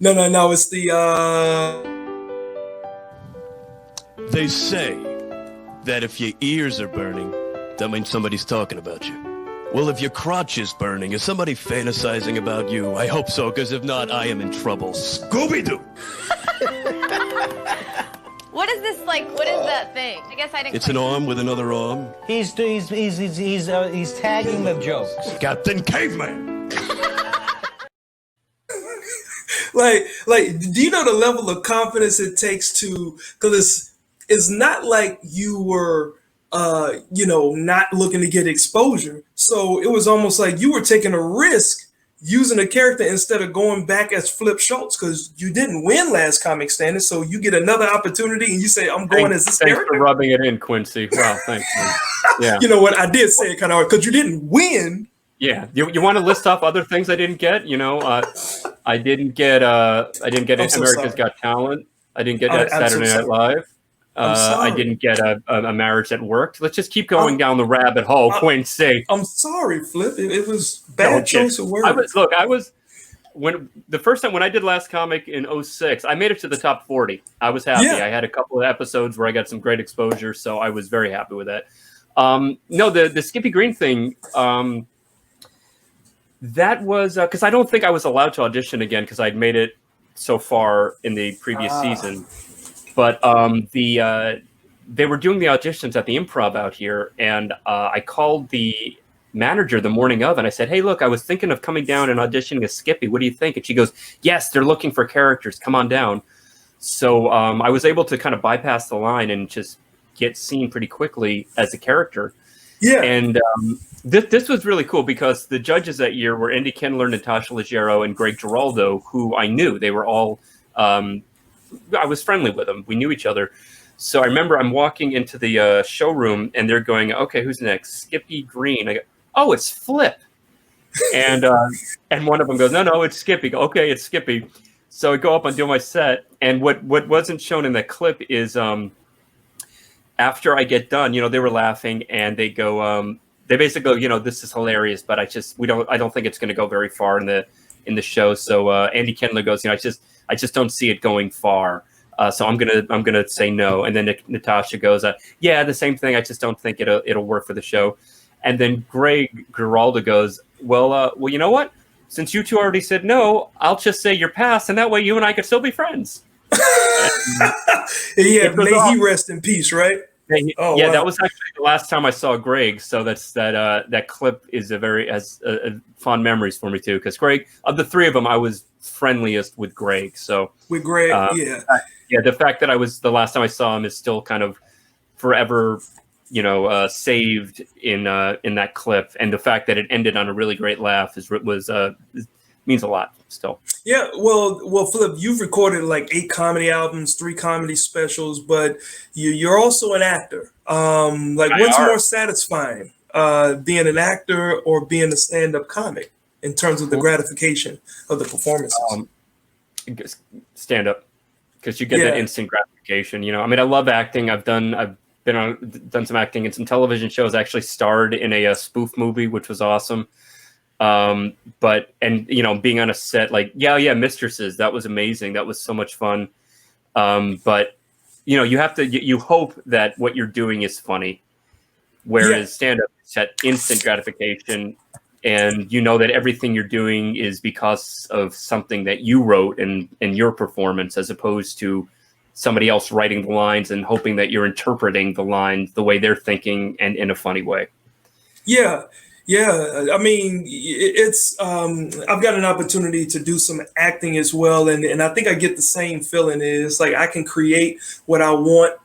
No, it's the... They say that if your ears are burning, that means somebody's talking about you. Well, if your crotch is burning, is somebody fantasizing about you? I hope so, because if not, I am in trouble. Scooby-Doo! What is this like? What is that thing? I guess I didn't. It's an arm with another arm. He's tagging the jokes. Captain Caveman! Like, do you know the level of confidence it takes to? Because it's not like you were, not looking to get exposure. So it was almost like you were taking a risk using a character instead of going back as Flip Schultz, because you didn't win Last Comic Standing. So you get another opportunity and you say, I'm going as this character. Thanks for rubbing it in, Quincy. Wow, thanks. Yeah. You know what? I did say it kind of hard because you didn't win. Yeah. You want to list off other things I didn't get? I didn't get America's Got Talent. I didn't get Saturday Night Live. I didn't get a marriage that worked. Let's just keep going down the rabbit hole, Quincy. I'm sorry, Flip. It was bad choice of words. When the first time when I did Last Comic in 2006, I made it to the top 40. I was happy. Yeah. I had a couple of episodes where I got some great exposure, so I was very happy with that. No, the Skippy Green thing, that was because I don't think I was allowed to audition again because I'd made it so far in the previous season. But they were doing the auditions at the Improv out here, and I called the manager the morning of, and I said, hey, look, I was thinking of coming down and auditioning as Skippy. What do you think? And she goes, yes, they're looking for characters. Come on down. So I was able to kind of bypass the line and just get seen pretty quickly as a character. Yeah. And this was really cool because the judges that year were Andy Kindler, Natasha Leggero, and Greg Giraldo, who I knew. They were all... I was friendly with them. We knew each other. So I remember I'm walking into the showroom and they're going, okay, who's next? Skippy Green. I go, oh, it's Flip. And one of them goes, no, it's Skippy. Okay, it's Skippy. So I go up and do my set. And what wasn't shown in that clip is after I get done, they were laughing and they go, they basically go, this is hilarious, but I don't think it's going to go very far in the show. So Andy Kindler goes, I just don't see it going far. So I'm gonna say no. And then Natasha goes, yeah, the same thing. I just don't think it'll work for the show. And then Greg Giraldo goes, well, you know what? Since you two already said no, I'll just say you're passed, and that way you and I could still be friends. Yeah, may he rest in peace, right? Wow. That was actually the last time I saw Greg. So that clip is has fond memories for me too. Because Greg, of the three of them, I was friendliest with Greg. So with Greg, the fact that the last time I saw him is still kind of forever, saved in that clip, and the fact that it ended on a really great laugh means a lot still. Yeah, well, Philip, you've recorded like 8 comedy albums, 3 comedy specials, but you're also an actor. Like, what's more satisfying, being an actor or being a stand-up comic in terms of the gratification of the performances? Stand up, because you get that instant gratification. You know, I mean, I love acting. I've done some acting in some television shows. I actually starred in a spoof movie, which was awesome. But you know, being on a set, like, Mistresses, that was amazing. That was so much fun. But you know, you hope that what you're doing is funny, whereas stand up is that instant gratification, and you know that everything you're doing is because of something that you wrote in your performance, as opposed to somebody else writing the lines and hoping that you're interpreting the lines the way they're thinking and in a funny way. Yeah. I mean, it's I've got an opportunity to do some acting as well, and I think I get the same feeling. Is like I can create what I want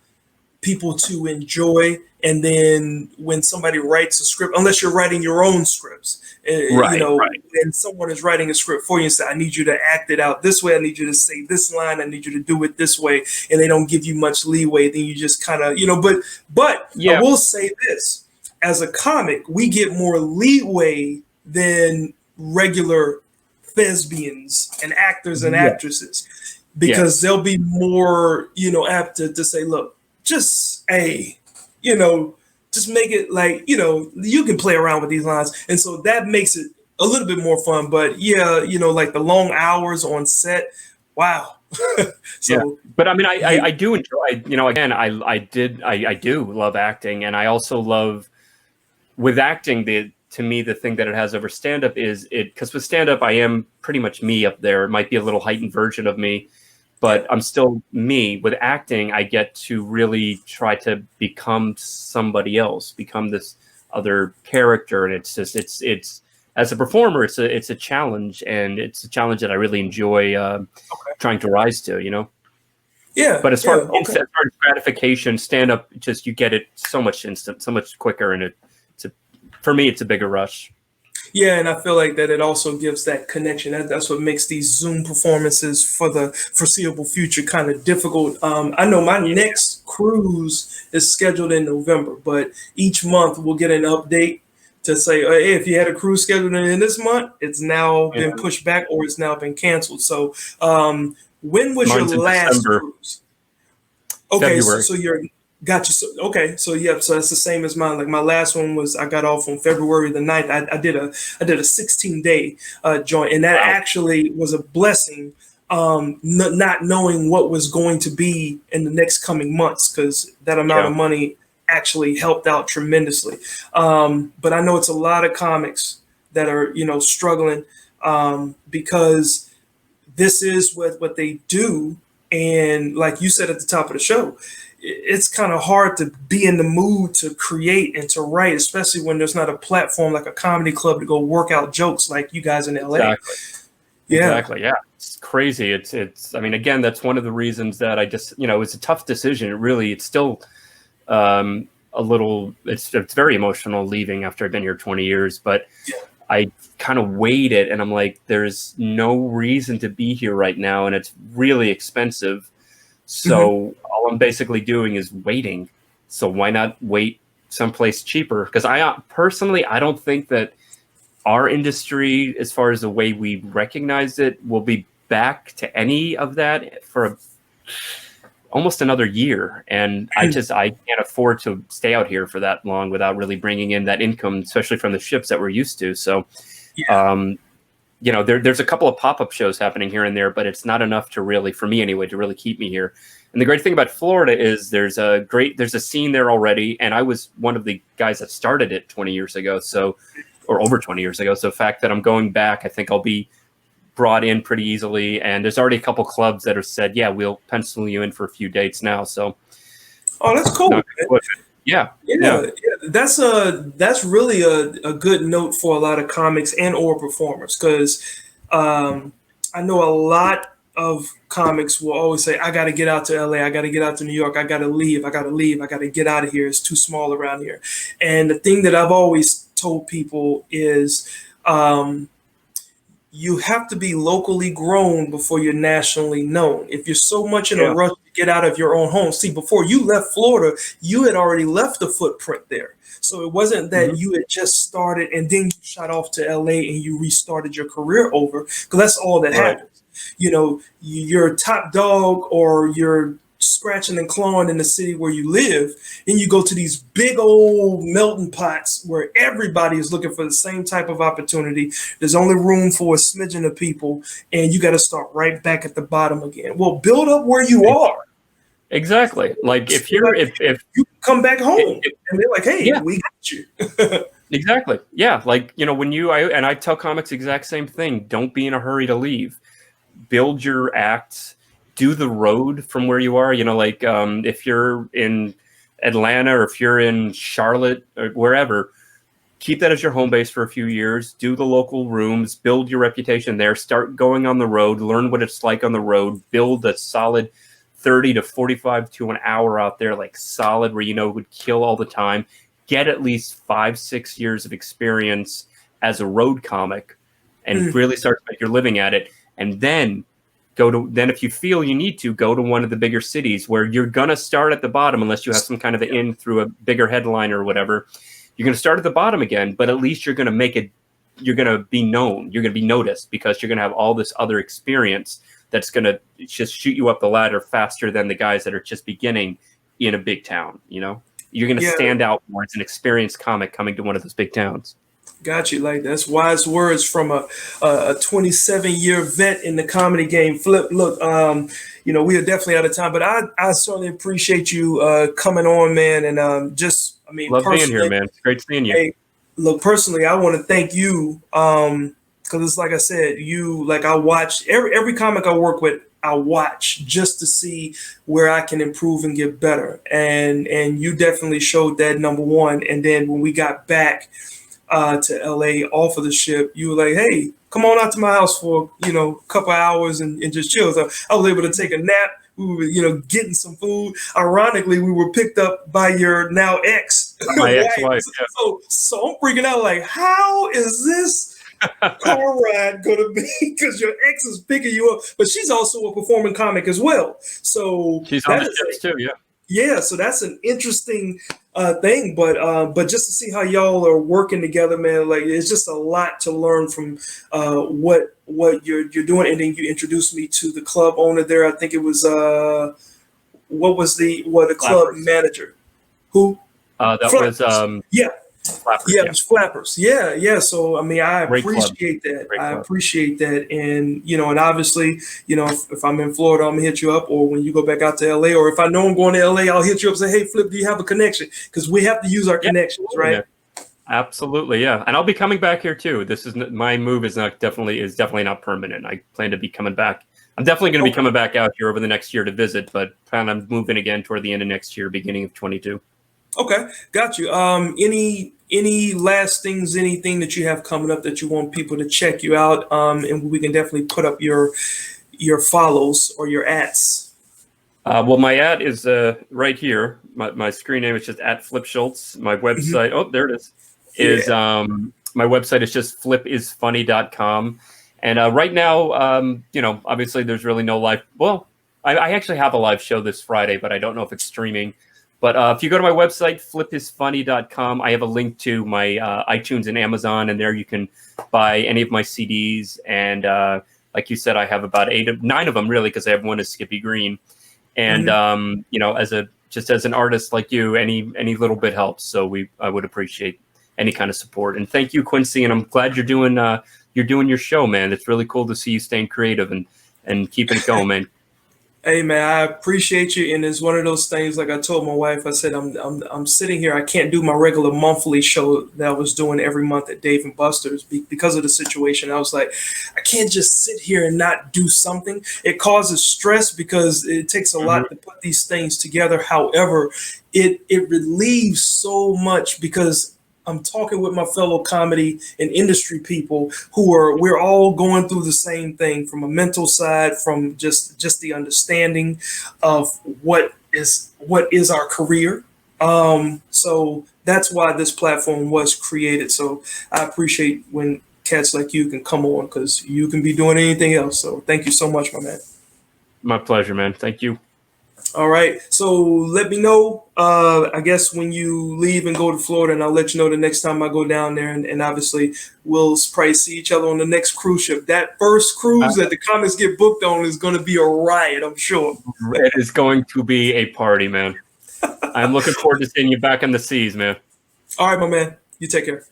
people to enjoy, and then when somebody writes a script, unless you're writing your own scripts, when someone is writing a script for you and say, I need you to act it out this way, I need you to say this line, I need you to do it this way, and they don't give you much leeway, then you just kind of, but I will say this, as a comic, we get more leeway than regular thespians and actors and actresses, because they'll be more, apt to say, look, just just make it like, you can play around with these lines. And so that makes it a little bit more fun. But like the long hours on set, wow. But I mean, I do enjoy, again, I do love acting. And I also love, with acting, to me, the thing that it has over stand-up is because with stand-up, I am pretty much me up there. It might be a little heightened version of me, but I'm still me. With acting, I get to really try to become somebody else, become this other character. And it's just, it's as a performer, it's a challenge, and it's a challenge that I really enjoy trying to rise to, Yeah. But as far as gratification, stand-up, just, you get it so much instant, so much quicker. And for me, it's a bigger rush. Yeah, and I feel like that it also gives that connection. That's what makes these Zoom performances for the foreseeable future kind of difficult. I know my next cruise is scheduled in November, but each month we'll get an update to say, hey, if you had a cruise scheduled in this month, it's now been pushed back or it's now been canceled. So when was your last cruise? Okay, February. so you're... Gotcha. So so that's the same as mine. Like my last one was, I got off on February the 9th. I did a 16-day joint, and that actually was a blessing. Not knowing what was going to be in the next coming months, because that amount of money actually helped out tremendously. But I know it's a lot of comics that are struggling because this is what they do, and like you said at the top of the show, it's kind of hard to be in the mood to create and to write, especially when there's not a platform like a comedy club to go work out jokes like you guys in LA. Exactly. Yeah. It's crazy. It's, I mean, again, that's one of the reasons that I just, it's a tough decision. It's still a little, it's very emotional leaving after I've been here 20 years, but I kind of weighed it and I'm like, there's no reason to be here right now. And it's really expensive. So all I'm basically doing is waiting. So why not wait someplace cheaper? Because I don't think that our industry, as far as the way we recognize it, will be back to any of that for almost another year. And I can't afford to stay out here for that long without really bringing in that income, especially from the ships that we're used to. So, there's a couple of pop-up shows happening here and there, but it's not enough to really, for me anyway, to really keep me here. And the great thing about Florida is there's a scene there already. And I was one of the guys that started it 20 years ago. Or over 20 years ago. So the fact that I'm going back, I think I'll be brought in pretty easily. And there's already a couple clubs that have said, we'll pencil you in for a few dates now. So. Oh, that's cool. Yeah. That's really a good note for a lot of comics and or performers, because I know a lot of comics will always say, I got to get out to LA, I got to get out to New York, I got to leave, I got to get out of here, it's too small around here. And the thing that I've always told people is you have to be locally grown before you're nationally known. If you're so much in a rush to get out of your own home, see, before you left Florida, you had already left a footprint there. So it wasn't that you had just started and then you shot off to LA and you restarted your career over, because that's all that happens. You know, you're top dog or you're scratching and clawing in the city where you live, and you go to these big old melting pots where everybody is looking for the same type of opportunity. There's only room for a smidgen of people, and you got to start right back at the bottom again. Well, build up where you are. Exactly. Like if you're if you come back home and they're like, hey, we got you. Exactly. Yeah. Like, you know, when I tell comics the exact same thing. Don't be in a hurry to leave. Build your acts. Do the road from where you are. You know, like if you're in Atlanta or if you're in Charlotte or wherever, keep that as your home base for a few years. Do the local rooms. Build your reputation there. Start going on the road. Learn what it's like on the road. Build a solid 30 to 45 to an hour out there, like solid, where you know would kill all the time. Get at least 5-6 years of experience as a road comic and really start to make your living at it. And then then if you feel you need to, go to one of the bigger cities where you're going to start at the bottom, unless you have some kind of an in through a bigger headliner or whatever. You're going to start at the bottom again, but at least you're going to make it, you're going to be known, you're going to be noticed, because you're going to have all this other experience that's going to just shoot you up the ladder faster than the guys that are just beginning in a big town. You know, you're going to stand out more as an experienced comic coming to one of those big towns. Got you. Like, that's wise words from a 27-year vet in the comedy game. Flip, look, you know, we are definitely out of time, but I certainly appreciate you coming on, man. And love being here, man. It's great seeing you. Hey, look, personally, I want to thank you. Because it's like I said, I watch every comic I work with, I watch just to see where I can improve and get better. And you definitely showed that, number one. And then when we got back to LA off of the ship, you were like, hey, come on out to my house for, a couple hours and just chill. So I was able to take a nap. We were, getting some food. Ironically, we were picked up by your now ex. My ex-wife. Yeah. So I'm freaking out, like, how is this car ride gonna be? Because your ex is picking you up, but she's also a performing comic as well. So she's on the ships too, yeah. Yeah, so that's an interesting thing, but just to see how y'all are working together, man, like it's just a lot to learn from what you're doing. And then you introduced me to the club owner there. I think it was the club manager? Who? That Flappers. was Flappers, it was Flappers. Yeah. So I Great appreciate club. that. Great I club. appreciate that. And and obviously, if I'm in Florida, I'm gonna hit you up, or when you go back out to LA, or if I know I'm going to LA, I'll hit you up and say, hey, Flip, do you have a connection? Because we have to use our connections, right? Yeah. Absolutely, yeah. And I'll be coming back here too. My move is definitely not permanent. I plan to be coming back. I'm definitely going to be coming back out here over the next year to visit, but plan on moving again toward the end of next year, beginning of 22. Okay, got you. Any last things, anything that you have coming up that you want people to check you out? And we can definitely put up your follows or your @. Well, my @ is right here. My screen name is just @FlipSchultz. My website, oh, there it is. My website is just flipisfunny.com. And right now, obviously there's really no live. Well, I actually have a live show this Friday, but I don't know if it's streaming. But if you go to my website, flipisfunny.com, I have a link to my iTunes and Amazon, and there you can buy any of my CDs. And like you said, I have about 9 of them, really, because I have one as Skippy Green. And as an artist like you, any little bit helps. So I would appreciate any kind of support. And thank you, Quincy. And I'm glad you're doing your show, man. It's really cool to see you staying creative and keeping it going, man. Hey man, I appreciate you, and it's one of those things. Like I told my wife, I said I'm sitting here. I can't do my regular monthly show that I was doing every month at Dave and Buster's because of the situation. I was like, I can't just sit here and not do something. It causes stress because it takes a lot to put these things together. However, it relieves so much because I'm talking with my fellow comedy and industry people we're all going through the same thing from a mental side, from just the understanding of what is our career. So that's why this platform was created. So I appreciate when cats like you can come on, because you can be doing anything else. So thank you so much, my man. My pleasure, man. Thank you. All right. So let me know, I guess, when you leave and go to Florida, and I'll let you know the next time I go down there. And obviously, we'll probably see each other on the next cruise ship. That first cruise that the comics get booked on is going to be a riot, I'm sure. It is going to be a party, man. I'm looking forward to seeing you back in the seas, man. All right, my man. You take care.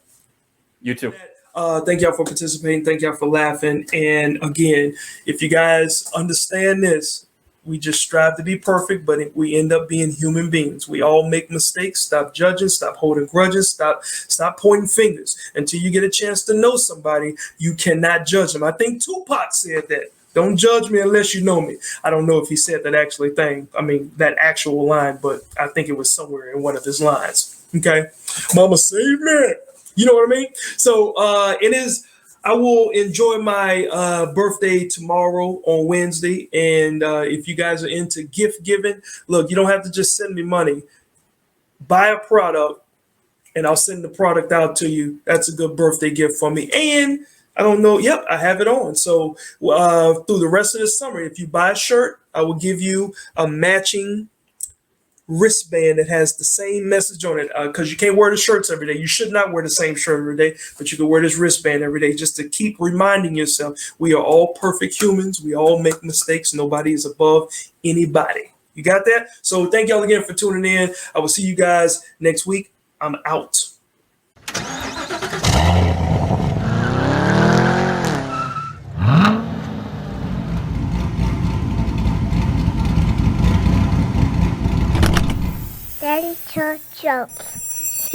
You too. Thank y'all for participating. Thank y'all for laughing. And again, if you guys understand this, we just strive to be perfect, but we end up being human beings. We all make mistakes. Stop judging. Stop holding grudges. Stop pointing fingers. Until you get a chance to know somebody, you cannot judge them. I think Tupac said that. Don't judge me unless you know me. I don't know if he said that that actual line, but I think it was somewhere in one of his lines. Okay. Mama save me. You know what I mean? So I will enjoy my birthday tomorrow on Wednesday. And if you guys are into gift giving, look, you don't have to just send me money. Buy a product and I'll send the product out to you. That's a good birthday gift for me. And I don't know. Yep, I have it on. So through the rest of the summer, if you buy a shirt, I will give you a matching wristband that has the same message on it, because you can't wear the shirts every day. You should not wear the same shirt every day, but you can wear this wristband every day just to keep reminding yourself we are all perfect humans. We all make mistakes. Nobody is above anybody. You got that? So thank y'all again for tuning in. I will see you guys next week. I'm out. Daddy told jokes.